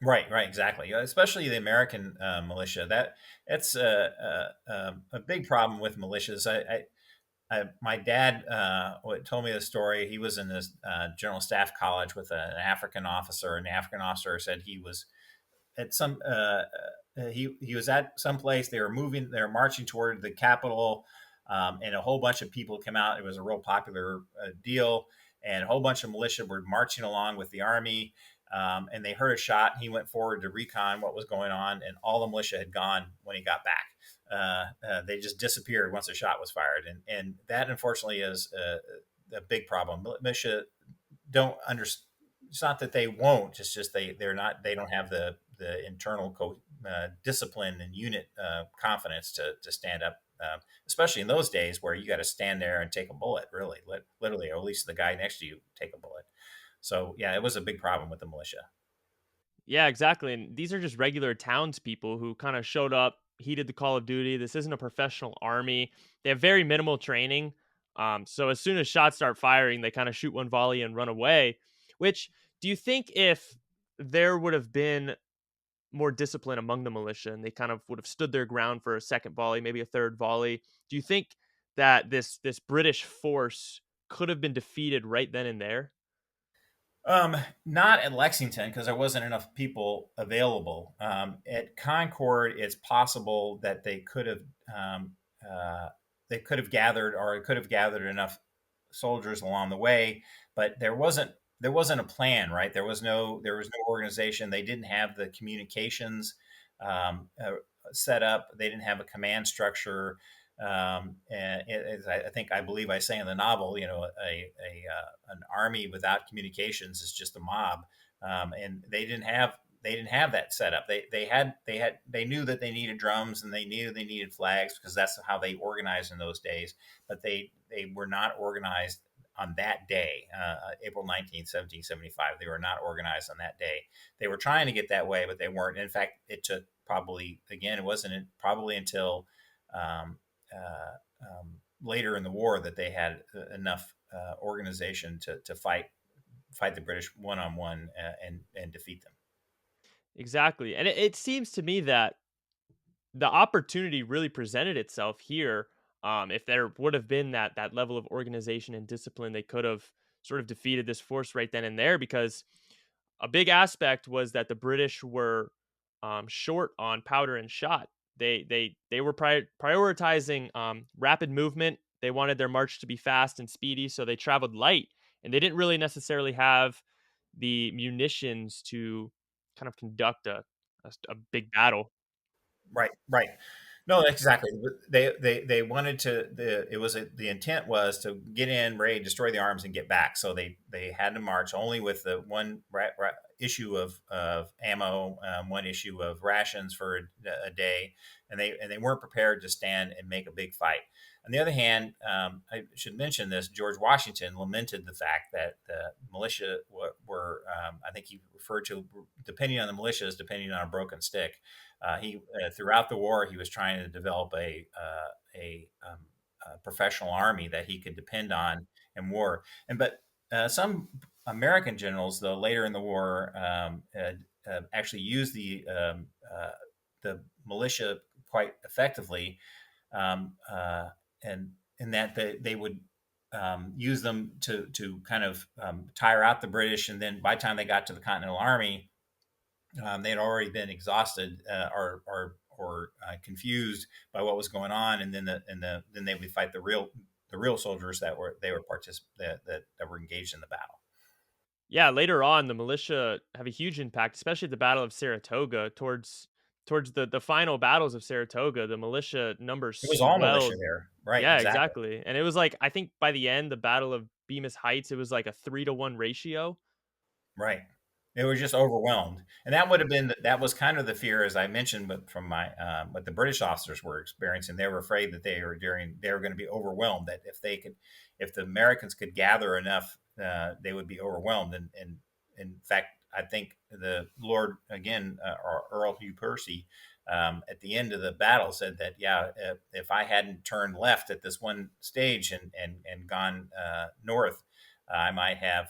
Right, exactly. Especially the American militia. That's a big problem with militias. My dad told me the story. He was in this General Staff College with an African officer, and the African officer said he was at some he was at some place. They were marching toward the Capitol, and a whole bunch of people came out. It was a real popular deal, and a whole bunch of militia were marching along with the army. and they heard a shot. And he went forward to recon what was going on, and all the militia had gone when he got back. They just disappeared once a shot was fired, and that unfortunately is a big problem. Militia don't understand. It's not that they won't. It's just they're not. They don't have the internal discipline and unit confidence to stand up, especially in those days where you got to stand there and take a bullet, really, literally, or at least the guy next to you take a bullet. So yeah, it was a big problem with the militia. Yeah, exactly. And these are just regular townspeople who kind of showed up, heeded the call of duty. This isn't a professional army. They have very minimal training. So as soon as shots start firing, they kind of shoot one volley and run away. Which, do you think if there would have been more discipline among the militia and they kind of would have stood their ground for a second volley, maybe a third volley, do you think that this British force could have been defeated right then and there? Not at Lexington because there wasn't enough people available. At Concord, it's possible that um, they could have gathered, or it could have gathered enough soldiers along the way, but there wasn't a plan, right? There was no organization. They didn't have the communications set up. They didn't have a command structure. And I believe I say in the novel, an army without communications is just a mob, and they didn't have that set up. They knew that they needed drums and they knew they needed flags because that's how they organized in those days. But they were not organized on that day, April 19th, 1775. They were not organized on that day. They were trying to get that way, but they weren't. In fact, it took probably, again, it wasn't probably until um, later in the war that they had enough organization to fight the British one on one and defeat them. Exactly. And it seems to me that the opportunity really presented itself here. If there would have been that level of organization and discipline, they could have sort of defeated this force right then and there. Because a big aspect was that the British were short on powder and shot. They were prioritizing rapid movement. They wanted their march to be fast and speedy, so they traveled light, and they didn't really necessarily have the munitions to kind of conduct a big battle. Right, right. No, exactly. They wanted to. The intent was to get in, raid, destroy the arms, and get back. So they had to march only with the one issue of ammo, one issue of rations for a day, and they weren't prepared to stand and make a big fight. On the other hand, I should mention this: George Washington lamented the fact that the militia I think he referred to, depending on the militia as depending on a broken stick. He Throughout the war, he was trying to develop a professional army that he could depend on in war. But some American generals, though, later in the war, actually used the militia quite effectively, and in that they would use them to kind of tire out the British, and then by the time they got to the Continental Army, they had already been exhausted or confused by what was going on, and then they would fight the real soldiers that were engaged in the battle. Yeah, later on, the militia have a huge impact, especially at the Battle of Saratoga. Towards the final battles of Saratoga, the militia numbers It was all militia swelled. there, right? Yeah, Exactly. exactly. And it was like, I think by the end, the Battle of Bemis Heights, it was like a 3-to-1 ratio. Right. They were just overwhelmed, and that was kind of the fear, as I mentioned, but from what the British officers were experiencing. They were afraid that they were going to be overwhelmed. That if the Americans could gather enough, they would be overwhelmed. And in fact, I think the Lord again, or Earl Hugh Percy, at the end of the battle said that, yeah, if I hadn't turned left at this one stage and gone north, I might have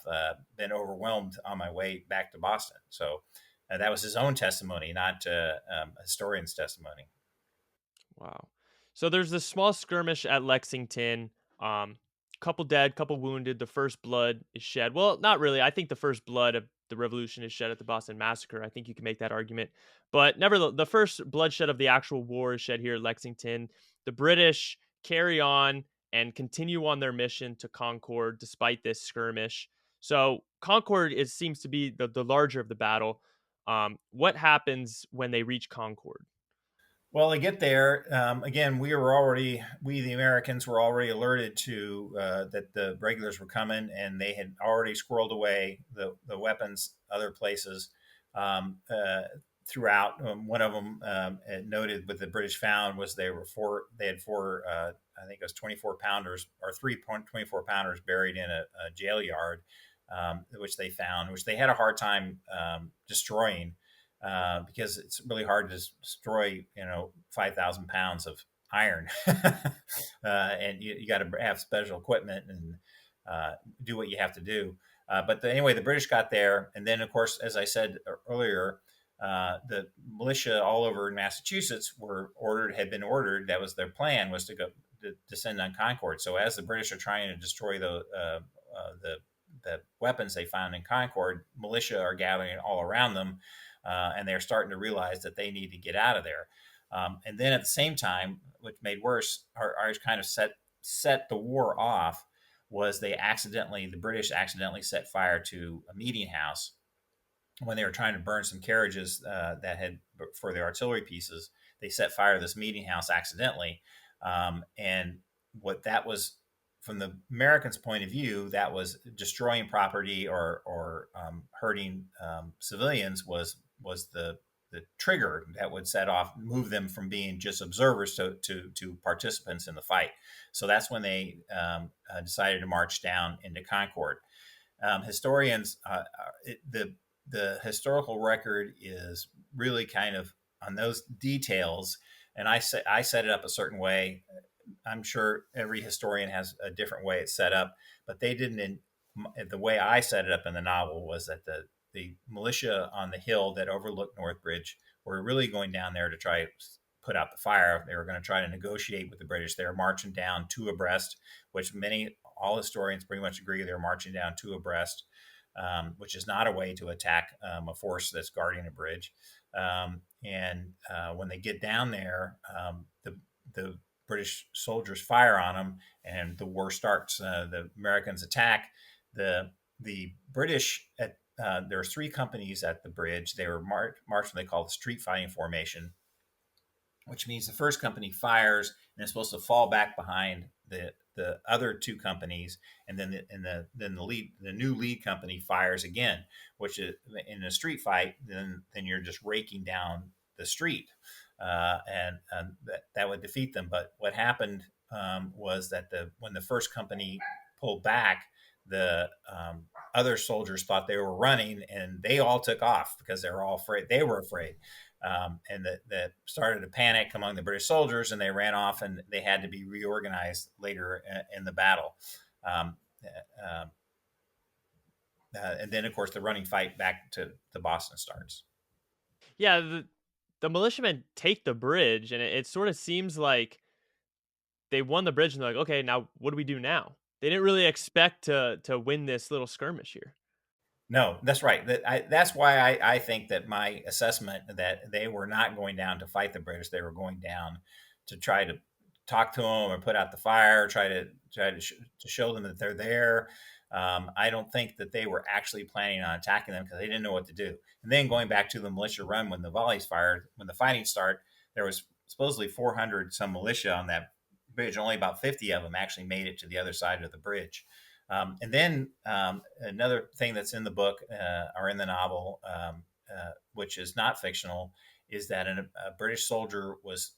been overwhelmed on my way back to Boston. So that was his own testimony, not a historian's testimony. Wow. So there's this small skirmish at Lexington. Couple dead, couple wounded. The first blood is shed. Well, not really. I think the first blood of the revolution is shed at the Boston Massacre. I think you can make that argument. But nevertheless, the first bloodshed of the actual war is shed here at Lexington. The British carry on and continue on their mission to Concord despite this skirmish. So Concord seems to be the larger of the battle. What happens when they reach Concord? Well, they get there. Again, we the Americans were already alerted to that the regulars were coming, and they had already squirreled away the weapons other places throughout. One of them noted what the British found was they had four, I think it was 24 pounders or 3.24 pounders buried in a jail yard, which they found, which they had a hard time destroying because it's really hard to destroy 5,000 pounds of iron, and you got to have special equipment and do what you have to do. Anyway, the British got there, and then of course, as I said earlier, the militia all over Massachusetts had been ordered. That was their plan, was to go to descend on Concord. So as the British are trying to destroy the weapons they found in Concord, militia are gathering all around them, and they're starting to realize that they need to get out of there. And then at the same time, which made worse, or kind of set the war off, was the British accidentally set fire to a meeting house when they were trying to burn some carriages that had for the artillery pieces. They set fire to this meeting house accidentally, and what that was, from the Americans' point of view, that was destroying property or hurting civilians, was the trigger that would move them from being just observers to participants in the fight. So that's when they decided to march down into Concord. Historians, the historical record is really kind of on those details, and I set it up a certain way. I'm sure every historian has a different way it's set up, but they didn't. The way I set it up in the novel was that the militia on the hill that overlooked Northbridge were really going down there to try to put out the fire. They were going to try to negotiate with the British. They were marching down two abreast, which all historians pretty much agree they're marching down two abreast, which is not a way to attack a force that's guarding a bridge. And when they get down there, the British soldiers fire on them, and the war starts. The Americans attack. The British there's three companies at the bridge. They were marched what they call the street fighting formation, which means the first company fires and is supposed to fall back behind the other two companies, and then the new lead company fires again, which is in a street fight. Then you're just raking down the street, and that would defeat them. But what happened was that when the first company pulled back, the other soldiers thought they were running, and they all took off because they were all afraid. They were afraid, and that started a panic among the British soldiers, and they ran off, and they had to be reorganized later in the battle. And then, of course, the running fight back to Boston starts. Yeah, the militiamen take the bridge, and it sort of seems like they won the bridge, and they're like, okay, now what do we do now? They didn't really expect to win this little skirmish here. No, that's right. That's why I think that my assessment that they were not going down to fight the British. They were going down to try to talk to them or put out the fire, to show them that they're there. I don't think that they were actually planning on attacking them because they didn't know what to do. And then going back to the militia run, when the volleys fired, when the fighting started, there was supposedly 400 some militia on that bridge. Only about 50 of them actually made it to the other side of the bridge. And then another thing that's in the book or in the novel, which is not fictional, is that a British soldier was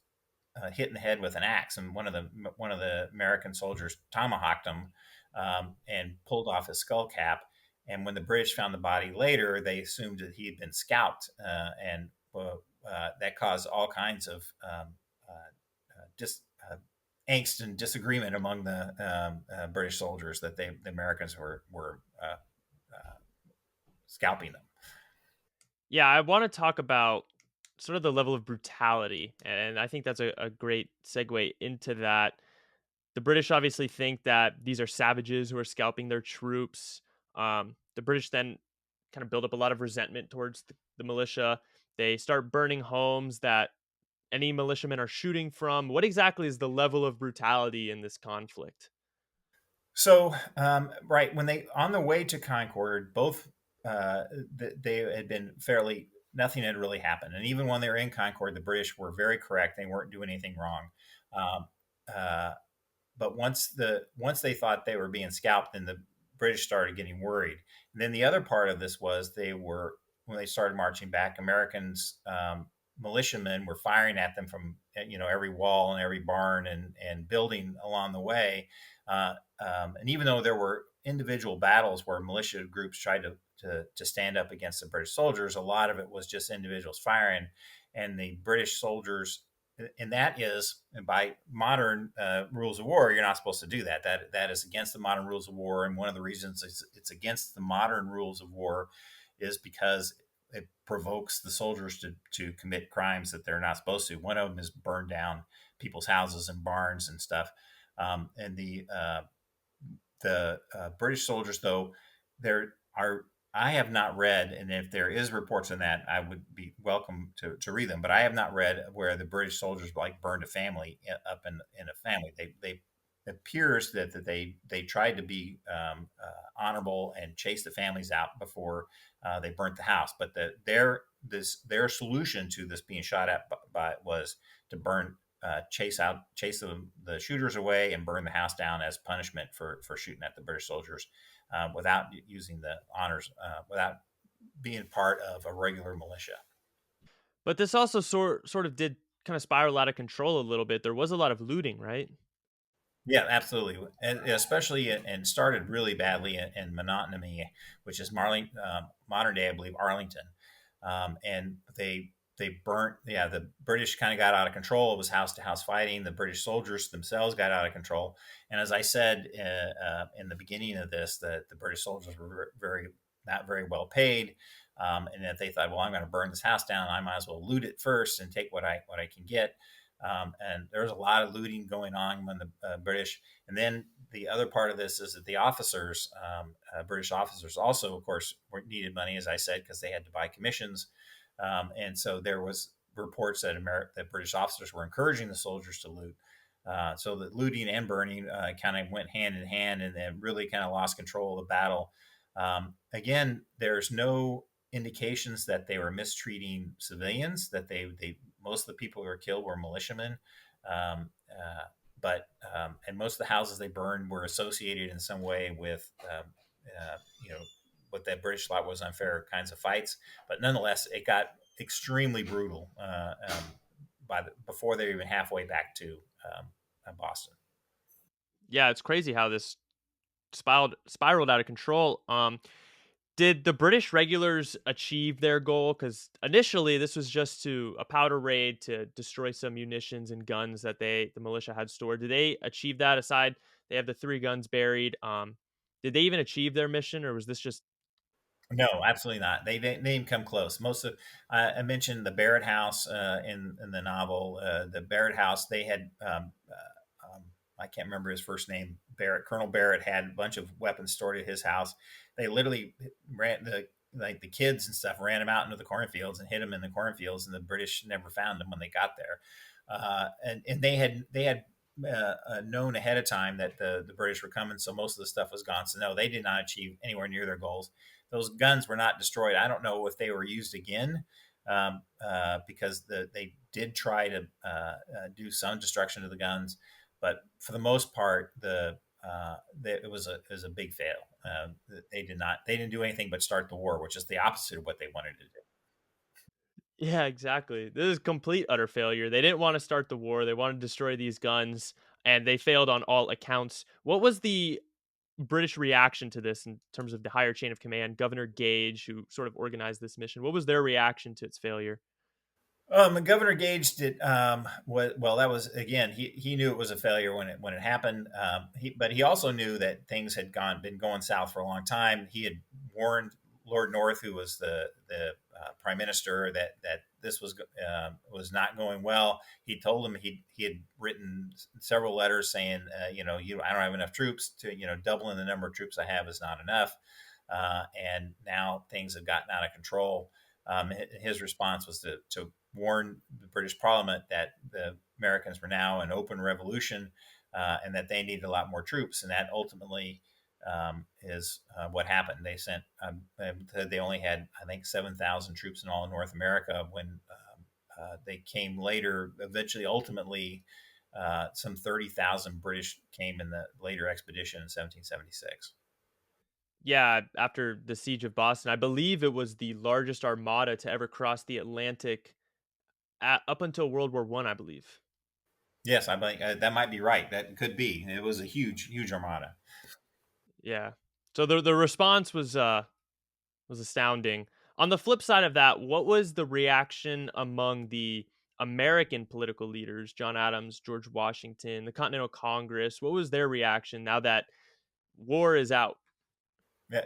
hit in the head with an axe, and one of the American soldiers tomahawked him and pulled off his skull cap. And when the British found the body later, they assumed that he had been scalped, and that caused all kinds of angst and disagreement among the British soldiers that the Americans were scalping them. Yeah, I want to talk about sort of the level of brutality, and I think that's a great segue into that. The British obviously think that these are savages who are scalping their troops. The British then kind of build up a lot of resentment towards the militia. They start burning homes that any militiamen are shooting from. What exactly is the level of brutality in this conflict? So, right when they on the way to Concord, both uh, they had been fairly nothing had really happened, and even when they were in Concord, the British were very correct; they weren't doing anything wrong. Um, uh, but once they thought they were being scalped, then the British started getting worried. And then the other part of this was they were when they started marching back, Americans militiamen were firing at them from every wall and every barn and building along the way. And even though there were individual battles where militia groups tried to stand up against the British soldiers, a lot of it was just individuals firing, and the British soldiers, and that is by modern rules of war, you're not supposed to do that. That is against the modern rules of war, and one of the reasons it's against the modern rules of war is because it provokes the soldiers to commit crimes that they're not supposed to. One of them is burn down people's houses and barns and stuff. And the British soldiers, though, there are I have not read, and if there is reports on that, I would be welcome to read them. But I have not read where the British soldiers like burned a family up in a family. They it appears that they tried to be honorable and chase the families out before they burnt the house. But their solution to this being shot at by was to burn chase the shooters away and burn the house down as punishment for shooting at the British soldiers without using the honors, without being part of a regular militia. But this also sort of did kind of spiral out of control a little bit. There was a lot of looting, right? Yeah, absolutely, and especially and started really badly in Monotony, which is modern day, I believe, Arlington, and they burnt. Yeah, the British kind of got out of control. It was house to house fighting. The British soldiers themselves got out of control, and as I said in the beginning of this, that the British soldiers were very not very well paid. And that they thought, well, I'm going to burn this house down. I might as well loot it first and take what I can get. And there was a lot of looting going on among the British. And then the other part of this is that the officers, British officers, also, of course, needed money, as I said, because they had to buy commissions. And so there was reports that British officers were encouraging the soldiers to loot. So that looting and burning kind of went hand in hand, and then really kind of lost control of the battle. Again, there's no indications that they were mistreating civilians. That they most of the people who were killed were militiamen. Um, but and most of the houses they burned were associated in some way with you know what that British thought was unfair kinds of fights. But nonetheless, it got extremely brutal before they're even halfway back to Boston. Yeah, it's crazy how this spiraled out of control. Did the British regulars achieve their goal? Because initially this was just to a powder raid to destroy some munitions and guns that the militia had stored. Did they achieve that? Aside, they have the three guns buried. Did they even achieve their mission, or was this just? No, absolutely not. They didn't come close. Most of I mentioned the Barrett House in the novel. The Barrett House they had I can't remember his first name. Barrett, Colonel Barrett had a bunch of weapons stored at his house. They literally ran the kids and stuff ran them out into the cornfields and hid them in the cornfields, and the British never found them when they got there. And they had known ahead of time that the British were coming, so most of the stuff was gone. So no, they did not achieve anywhere near their goals. Those guns were not destroyed. I don't know if they were used again because they did try to do some destruction of the guns, but for the most part, it was a big fail. They didn't do anything but start the war, which is the opposite of what they wanted to do. Yeah, exactly. This is complete utter failure. They didn't want to start the war. They wanted to destroy these guns, and they failed on all accounts. What was the British reaction to this in terms of the higher chain of command? Governor Gage, who sort of organized this mission, what was their reaction to its failure? Governor Gage did well. That was again. He knew it was a failure when it happened. But he also knew that things had been going south for a long time. He had warned Lord North, who was the prime minister, that this was not going well. He told him he had written several letters saying, I don't have enough troops to doubling the number of troops I have is not enough. And now things have gotten out of control. His response was to warn the British Parliament that the Americans were now in open revolution, and that they needed a lot more troops, and that ultimately is what happened. They sent they only had, I think, 7,000 troops in all of North America when they came later. Eventually, ultimately, some 30,000 British came in the later expedition in 1776. Yeah, after the siege of Boston, I believe it was the largest armada to ever cross the Atlantic up until World War One, I believe. Yes, I think that might be right. That could be. It was a huge, huge armada. Yeah. So the response was astounding. On the flip side of that, what was the reaction among the American political leaders, John Adams, George Washington, the Continental Congress? What was their reaction now that war is out?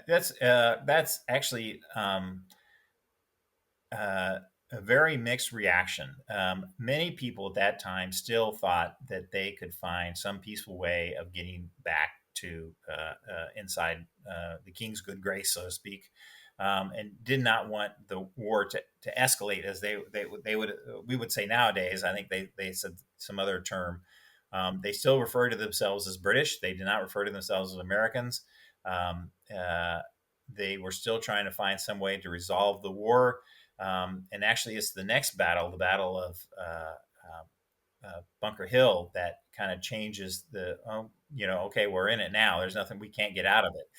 That's actually uh, a very mixed reaction. Many people at that time still thought that they could find some peaceful way of getting back to inside the king's good grace, so to speak, and did not want the war to escalate as they would we would say nowadays. I think they said some other term. They still refer to themselves as British. They did not refer to themselves as Americans. Um, uh, they were still trying to find some way to resolve the war, and actually, it's the next battle, the Battle of Bunker Hill, that kind of changes the, okay, we're in it now. There's nothing, we can't get out of it.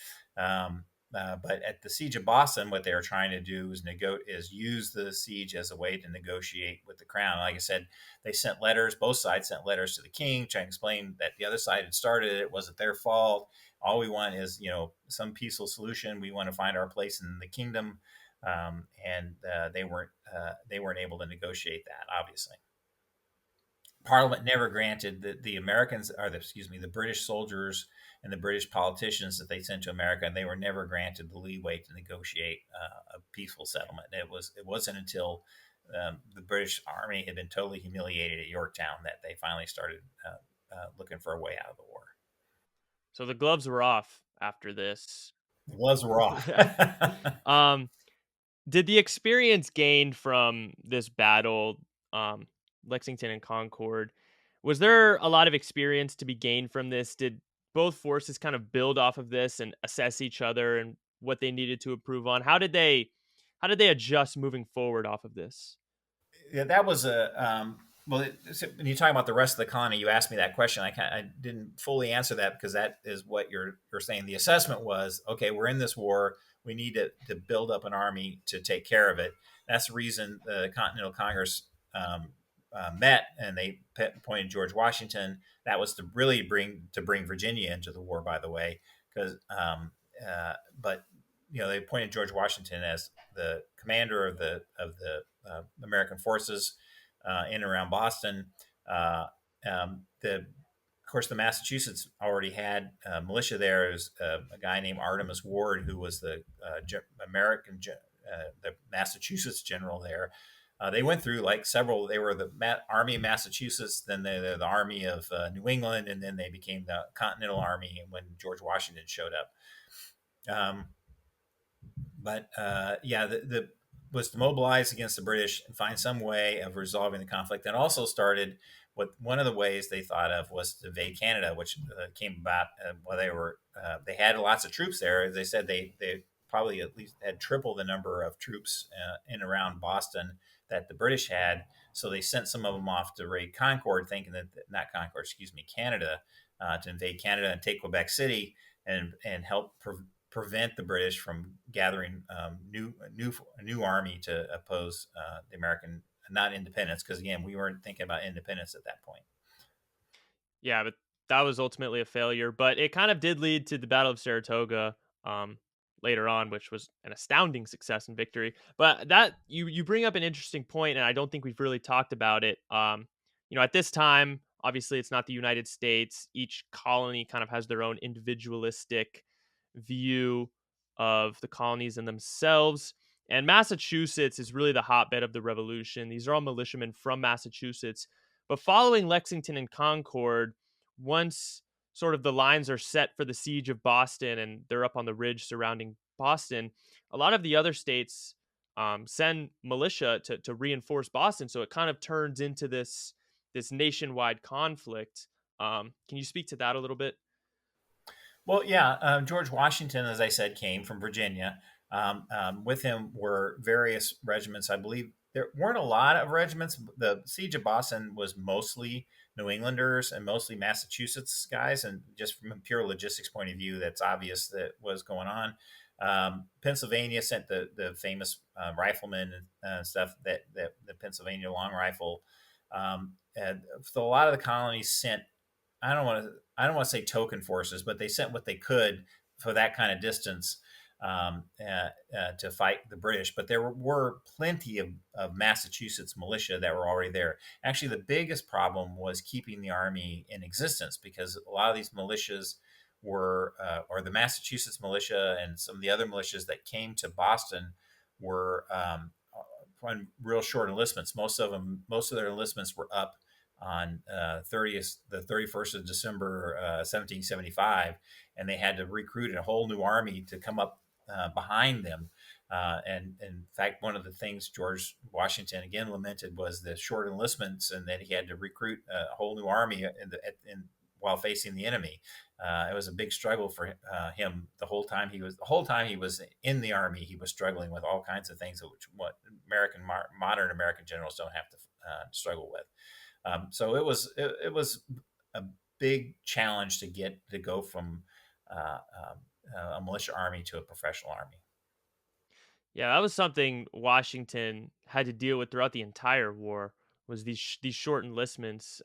But at the siege of Boston, what they were trying to do is use the siege as a way to negotiate with the crown. Like I said, they sent letters. Both sides sent letters to the king trying to explain that the other side had started it. It wasn't their fault. All we want is, some peaceful solution. We want to find our place in the kingdom, and they weren't able to negotiate that. Obviously, Parliament never granted the Americans, or the British soldiers and the British politicians that they sent to America, and they were never granted the leeway to negotiate a peaceful settlement. It wasn't until the British Army had been totally humiliated at Yorktown that they finally started looking for a way out of the war. So the gloves were off after this. The gloves were off. um, did the experience gained from this battle, um, Lexington and Concord, was there a lot of experience to be gained from this? Did both forces kind of build off of this and assess each other and what they needed to improve on? How did they adjust moving forward off of this? Yeah, that was when you talk about the rest of the colony, you asked me that question. I didn't fully answer that because that is what you're saying. The assessment was, okay, we're in this war. We need to build up an army to take care of it. That's the reason the Continental Congress met, and they appointed George Washington. That was to really bring Virginia into the war, by the way, because but they appointed George Washington as the commander American forces in and around Boston. Of course, the Massachusetts already had militia there. There's a guy named Artemus Ward, who was the the Massachusetts general there. They went through like several. They were the Army of Massachusetts, then they're the Army of New England, and then they became the Continental Army when George Washington showed up. But yeah, the was to mobilize against the British and find some way of resolving the conflict. And also started what one of the ways they thought of was to invade Canada, which came about while they had lots of troops there. As they said, they probably at least had triple the number of troops in around Boston that the British had. So they sent some of them off to raid Concord, thinking that not Concord, excuse me, Canada, to invade Canada and take Quebec City and help prevent the British from gathering new army to oppose the American, not independence, because again we weren't thinking about independence at that point. Yeah, but that was ultimately a failure. But it kind of did lead to the Battle of Saratoga um, later on, which was an astounding success and victory. But that you bring up an interesting point, and I don't think we've really talked about it. At this time, obviously, it's not the United States. Each colony kind of has their own individualistic view of the colonies and themselves. And Massachusetts is really the hotbed of the revolution. These are all militiamen from Massachusetts. But following Lexington and Concord, once sort of the lines are set for the siege of Boston and they're up on the ridge surrounding Boston, a lot of the other states send militia to reinforce Boston. So it kind of turns into this nationwide conflict. Can you speak to that a little bit? Well, yeah, George Washington, as I said, came from Virginia. With him were various regiments. I believe there weren't a lot of regiments. The siege of Boston was mostly New Englanders and mostly Massachusetts guys. And just from a pure logistics point of view, that's obvious that was going on. Pennsylvania sent the famous riflemen and stuff, that the Pennsylvania long rifle. And so a lot of the colonies sent, I don't want to say token forces, but they sent what they could for that kind of distance, to fight the British. But there were plenty of Massachusetts militia that were already there. Actually, the biggest problem was keeping the army in existence, because a lot of these militias were, or the Massachusetts militia and some of the other militias that came to Boston were, on real short enlistments. Most of their enlistments were up on the 31st of December, 1775, and they had to recruit a whole new army to come up behind them. And in fact, one of the things George Washington again lamented was the short enlistments, and that he had to recruit a whole new army while facing the enemy. It was a big struggle for him the whole time he was in the army. He was struggling with all kinds of things, which what modern American generals don't have to struggle with. So it was a big challenge to go from a militia army to a professional army. Yeah, that was something Washington had to deal with throughout the entire war, was these short enlistments.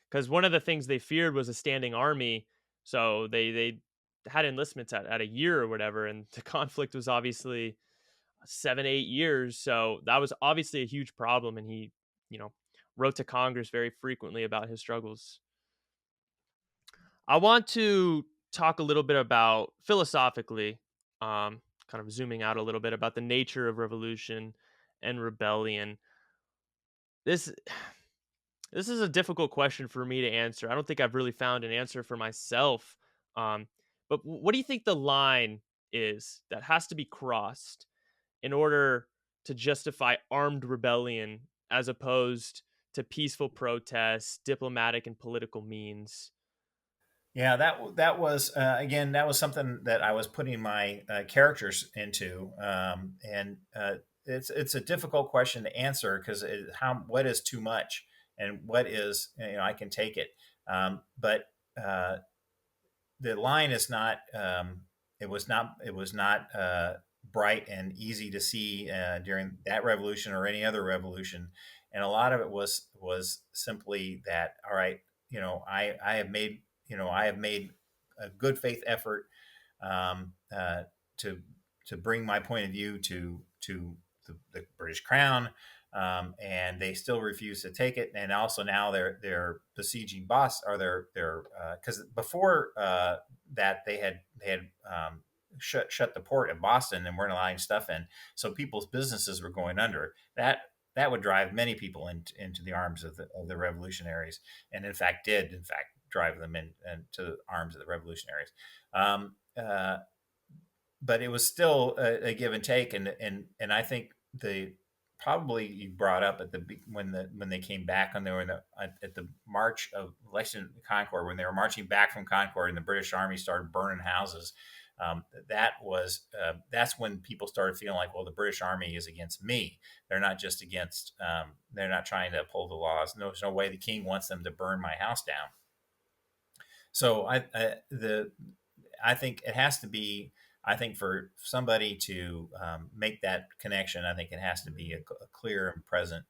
Because one of the things they feared was a standing army, so they had enlistments at a year or whatever, and the conflict was obviously 7 8 years. So that was obviously a huge problem, and he, you know, wrote to Congress very frequently about his struggles. I want to talk a little bit about philosophically, kind of zooming out a little bit about the nature of revolution and rebellion. This this is a difficult question for me to answer. I don't think I've really found an answer for myself. Um, but what do you think the line is that has to be crossed in order to justify armed rebellion as opposed to peaceful protests, diplomatic and political means? Yeah, that was again, that was something that I was putting my characters into, and it's a difficult question to answer, because how what is too much, and what is, I can take it, but uh, the line is not, it was not bright and easy to see during that revolution or any other revolution. And a lot of it was simply that, all right, I have made, I have made a good faith effort, to bring my point of view to the British Crown, and they still refuse to take it. And also now they're besieging Boston, or they're because before that they had shut the port at Boston and weren't allowing stuff in, so people's businesses were going under. That would drive many people into the arms of the revolutionaries, and in fact drive them into the arms of the revolutionaries. Um, uh, but it was still a give and take, and I think the probably you brought up at when they came back, and they were at the march of Lexington and Concord, when they were marching back from Concord and the British Army started burning houses. That's when people started feeling like, well, the British Army is against me. They're not just against. They're not trying to uphold the laws. No, there's no way the king wants them to burn my house down. So I think it has to be. I think for somebody to make that connection, I think it has to be a clear and present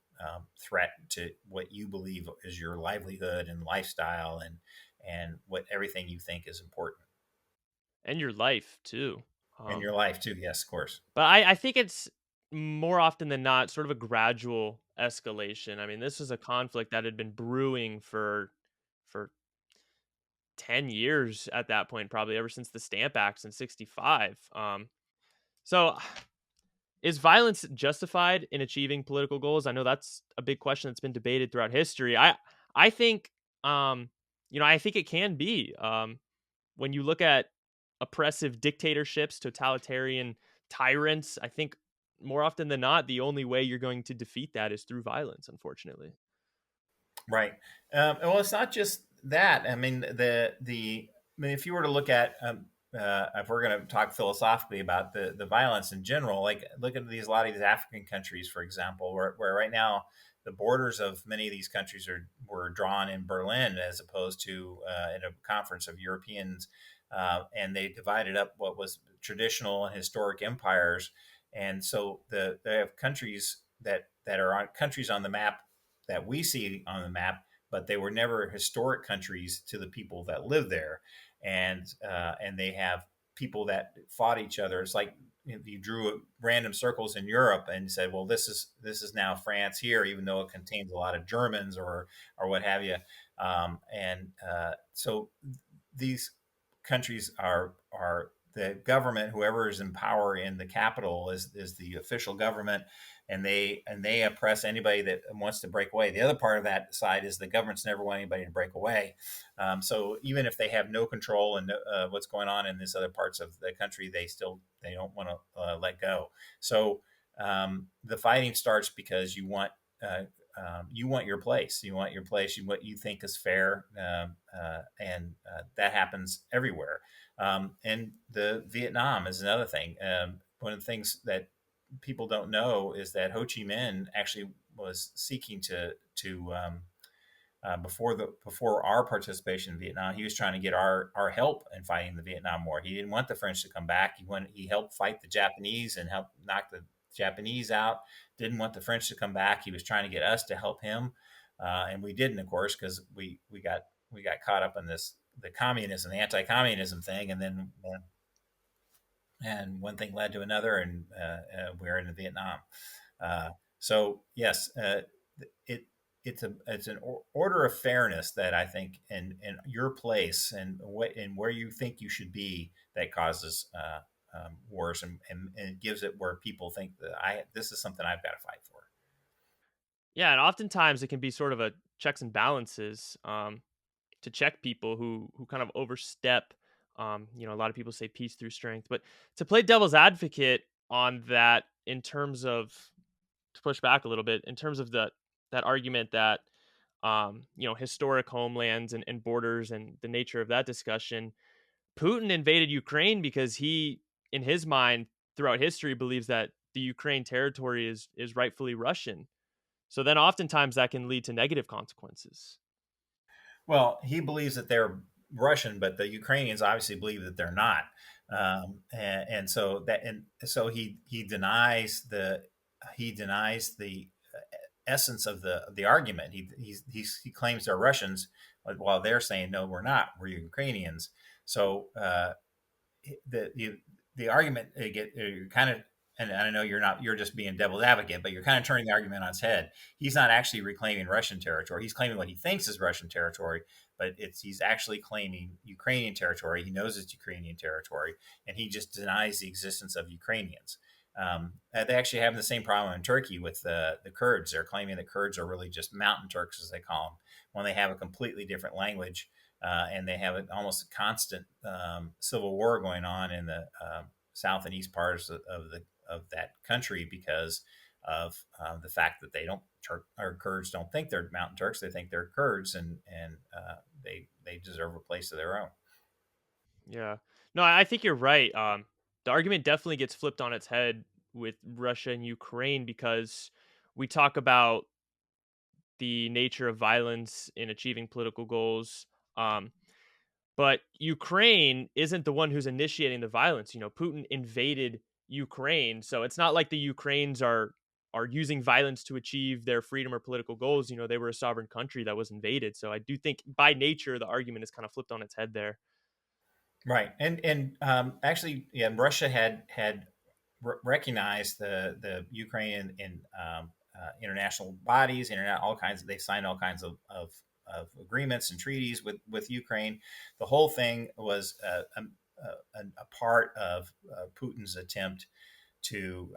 threat to what you believe is your livelihood and lifestyle, and what everything you think is important And your life too. in Um, your life too. Yes, of course. but I think it's more often than not sort of a gradual escalation. I mean, this was a conflict that had been brewing for 10 years at that point, probably ever since the Stamp Acts in 65. So is violence justified in achieving political goals? I know that's a big question that's been debated throughout history. I think I think it can be. When you look at oppressive dictatorships, totalitarian tyrants, I think more often than not, the only way you're going to defeat that is through violence, unfortunately. Right. Well, it's not just that, I mean, I mean, if you were to look at, if we're going to talk philosophically about the violence in general, like look at a lot of these African countries, for example, where right now the borders of many of these countries were drawn in Berlin as opposed to in a conference of Europeans, and they divided up what was traditional and historic empires, and so they have countries that are on countries on the map that we see on the map, but they were never historic countries to the people that live there, and they have people that fought each other. It's like if you drew random circles in Europe and said, "Well, this is now France here," even though it contains a lot of Germans or what have you, and so these countries are the government, whoever is in power in the capital is the official government, and they oppress anybody that wants to break away. The other part of that side is the government's never want anybody to break away. So even if they have no control and what's going on in these other parts of the country, they don't want to let go. So the fighting starts because you want your place. You want your place. What you think is fair, and that happens everywhere. And the Vietnam is another thing. One of the things that people don't know is that Ho Chi Minh actually was seeking before our participation in Vietnam, he was trying to get our help in fighting the Vietnam War. He didn't want the French to come back. He helped fight the Japanese and help knock the Japanese out. Didn't want the French to come back. He was trying to get us to help him, and we didn't, of course, because we got caught up in the communism, the anti-communism thing, and then and one thing led to another, and we're in Vietnam. So yes, it it's an order of fairness that I think in your place and where you think you should be that causes wars, and it gives it where people think that this is something I've got to fight for. Yeah, and oftentimes it can be sort of a checks and balances to check people who kind of overstep. A lot of people say peace through strength, but to play devil's advocate on that, in terms of to push back a little bit, in terms of that argument that historic homelands and borders and the nature of that discussion, Putin invaded Ukraine because he, in his mind, throughout history, believes that the Ukraine territory is rightfully Russian. So then oftentimes that can lead to negative consequences. Well, he believes that they're Russian, but the Ukrainians obviously believe that they're not. And so he denies the essence of the argument. He claims they're Russians, while they're saying no, we're not. We're Ukrainians. So the argument you're kind of, and I know you're just being devil's advocate, but you're kind of turning the argument on its head. He's not actually reclaiming Russian territory. He's claiming what he thinks is Russian territory, but he's actually claiming Ukrainian territory. He knows it's Ukrainian territory, and he just denies the existence of Ukrainians. They actually have the same problem in Turkey with the Kurds. They're claiming that Kurds are really just mountain Turks, as they call them, when they have a completely different language, and they have almost a constant civil war going on in the south and east parts of that country because of the fact that Kurds don't think they're mountain Turks. They think they're Kurds, and they deserve a place of their own. Yeah. No, I think you're right. The argument definitely gets flipped on its head with Russia and Ukraine because we talk about the nature of violence in achieving political goals. Um, but Ukraine isn't the one who's initiating the violence. Putin invaded Ukraine, so it's not like the Ukrainians are using violence to achieve their freedom or political goals. They were a sovereign country that was invaded. So I do think by nature the argument is kind of flipped on its head there. Right, and actually, yeah, Russia had recognized the Ukraine in international bodies, internet, all kinds. They signed all kinds of agreements and treaties with Ukraine. The whole thing was a part of Putin's attempt to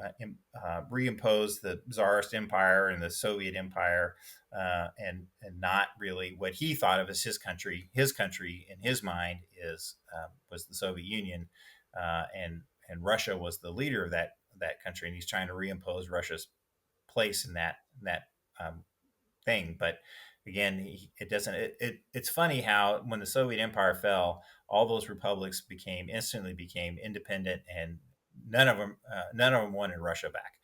reimpose the Tsarist Empire and the Soviet Empire, and not really what he thought of as his country. His country, in his mind, is was the Soviet Union, and Russia was the leader of that country, and he's trying to reimpose Russia's place in that thing. But again, it doesn't. It's funny how when the Soviet Empire fell, all those republics instantly became independent, and none of them wanted Russia back.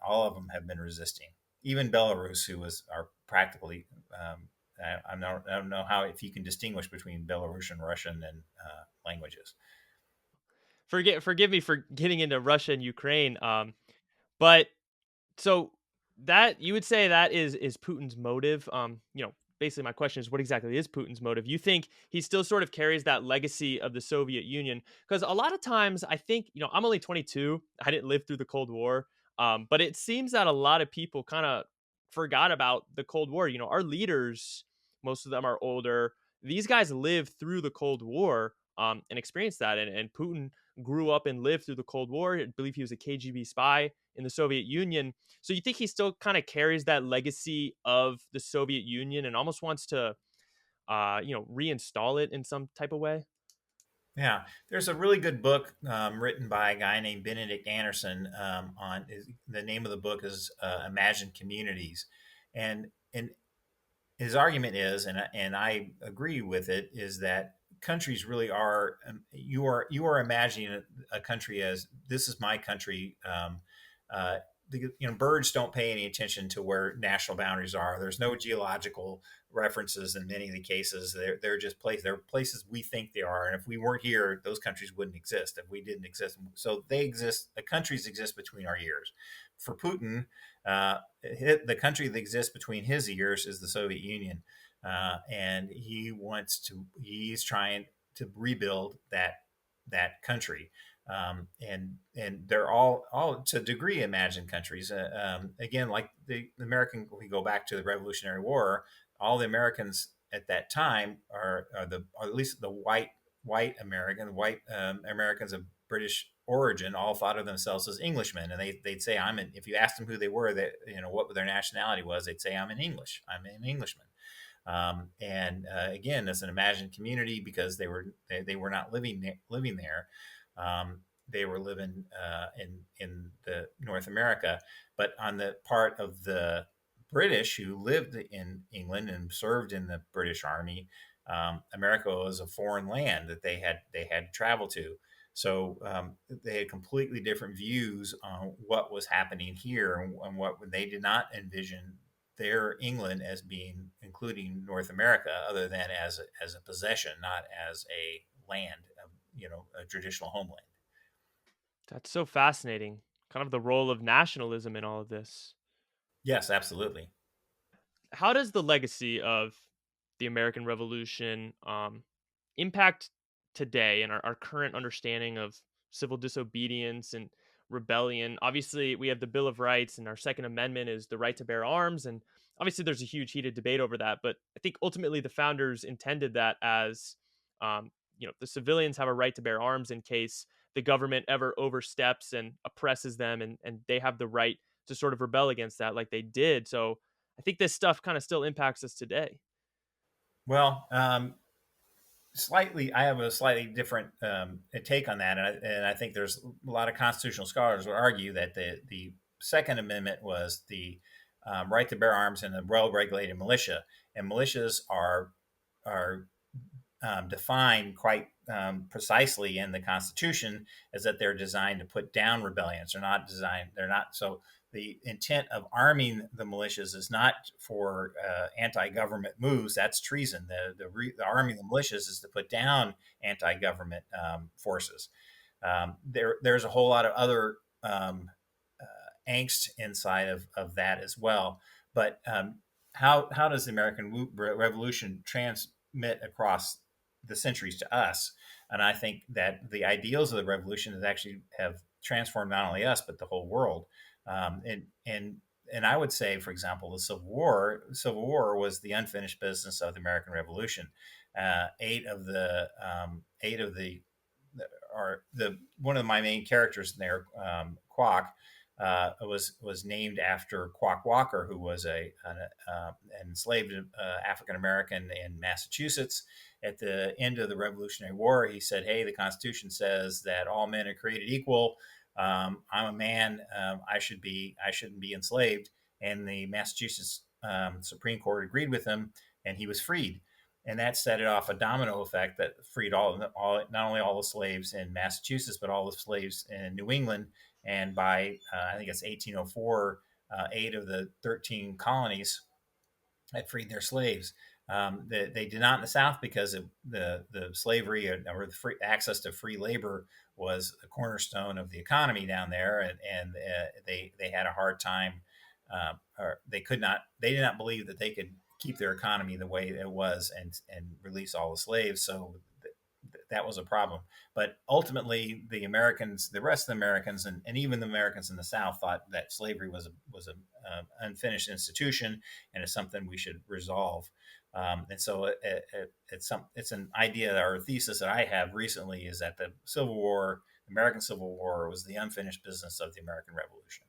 All of them have been resisting. Even Belarus, who was are practically. I don't know how if you can distinguish between Belarusian, Russian, and languages. Forgive me for getting into Russia and Ukraine. But so that you would say that is Putin's motive. Basically my question is what exactly is Putin's motive? You think he still sort of carries that legacy of the Soviet Union? Because a lot of times I think, I'm only 22. I didn't live through the Cold War. But it seems that a lot of people kind of forgot about the Cold War. Our leaders, most of them are older. These guys lived through the Cold War and experienced that. And Putin grew up and lived through the Cold War. I believe he was a KGB spy in the Soviet Union. So you think he still kind of carries that legacy of the Soviet Union and almost wants to, reinstall it in some type of way? Yeah, there's a really good book written by a guy named Benedict Anderson. The name of the book is Imagine Communities, and his argument is, and I agree with it, is that countries really are you are imagining a country as this is my country. Uh, Birds don't pay any attention to where national boundaries are. There's no geological references in many of the cases. They're just places. They're places we think they are, and if we weren't here, those countries wouldn't exist. If we didn't exist, so they exist. The countries exist between our ears. For Putin, the country that exists between his ears is the Soviet Union, and he's trying to rebuild that country. And they're all to a degree imagined countries. Again, like the American, we go back to the Revolutionary War. All the Americans at that time or at least the white Americans of British origin all thought of themselves as Englishmen, and they'd say, If you asked them who they were, that what their nationality was, they'd say, I'm an Englishman. Again, it's an imagined community because they were not living there. They were living in the North America, but on the part of the British who lived in England and served in the British Army, America was a foreign land that they had to travel to. So they had completely different views on what was happening here, and what they did not envision their England as being, including North America, other than as a possession, not as a land, a traditional homeland. That's so fascinating. Kind of the role of nationalism in all of this. Yes, absolutely. How does the legacy of the American Revolution impact today and our current understanding of civil disobedience and rebellion? Obviously, we have the Bill of Rights, and our Second Amendment is the right to bear arms. And obviously, there's a huge heated debate over that. But I think ultimately the founders intended that as, the civilians have a right to bear arms in case the government ever oversteps and oppresses them, and they have the right to sort of rebel against that, like they did. So I think this stuff kind of still impacts us today. Well, slightly, I have a slightly different take on that, and I think there's a lot of constitutional scholars would argue that the Second Amendment was the right to bear arms in a well-regulated militia, and militias are defined quite precisely in the Constitution as that they're designed to put down rebellions. They're not so. The intent of arming the militias is not for anti-government moves. That's treason. The arming the militias is to put down anti-government forces. There's a whole lot of other angst inside of that as well. But how does the American Revolution transmit across the centuries to us? And I think that the ideals of the revolution have transformed not only us but the whole world. And I would say, for example, the Civil War. Civil War was the unfinished business of the American Revolution. Eight of the are the one of my main characters in there, Quack, was named after Quack Walker, who was an enslaved African American in Massachusetts. At the end of the Revolutionary War, he said, "Hey, the Constitution says that all men are created equal. I'm a man. I shouldn't be enslaved." And the Massachusetts Supreme Court agreed with him, and he was freed. And that set it off a domino effect that freed not only all the slaves in Massachusetts, but all the slaves in New England. And by I think it's 1804, 8 of the 13 colonies had freed their slaves. They did not in the South because of the slavery or the free access to free labor was a cornerstone of the economy down there, and they had a hard time, or they did not believe that they could keep their economy the way it was and release all the slaves. So that was a problem. But ultimately, the rest of the Americans, and even the Americans in the South, thought that slavery was a unfinished institution, and it's something we should resolve. And so it's an idea or a thesis that I have recently is that the Civil War, American Civil War, was the unfinished business of the American Revolution.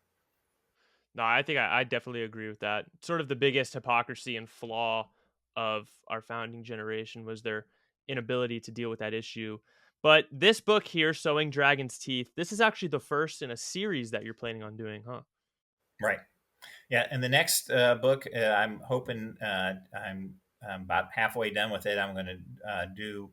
No, I think I definitely agree with that. Sort of the biggest hypocrisy and flaw of our founding generation was their inability to deal with that issue. But this book here, Sowing Dragon's Teeth, this is actually the first in a series that you're planning on doing, huh? Right. Yeah, and the next book, I'm hoping I'm about halfway done with it. I'm going to do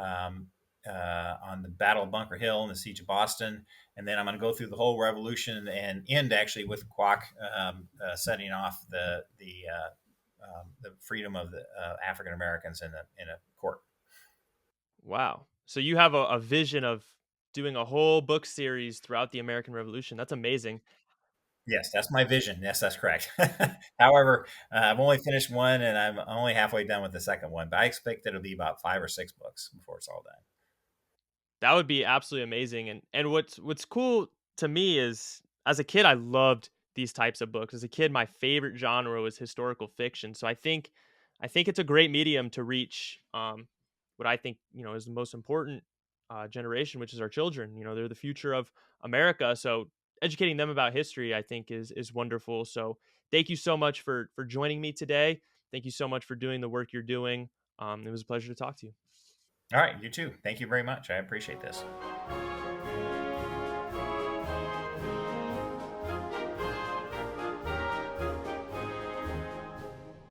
um, on the Battle of Bunker Hill and the Siege of Boston, and then I'm going to go through the whole Revolution and end actually with Kwok setting off the freedom of the African Americans in a court. Wow. So you have a vision of doing a whole book series throughout the American Revolution. That's amazing. Yes, that's my vision. Yes, that's correct. However, I've only finished one, and I'm only halfway done with the second one. But I expect it'll be about 5 or 6 books before it's all done. That would be absolutely amazing. And what's cool to me is as a kid I loved these types of books. As a kid, my favorite genre was historical fiction. So I think it's a great medium to reach what I think, is the most important generation, which is our children. They're the future of America. So educating them about history, I think is wonderful. So thank you so much for joining me today. Thank you so much for doing the work you're doing. It was a pleasure to talk to you. All right, you too. Thank you very much. I appreciate this.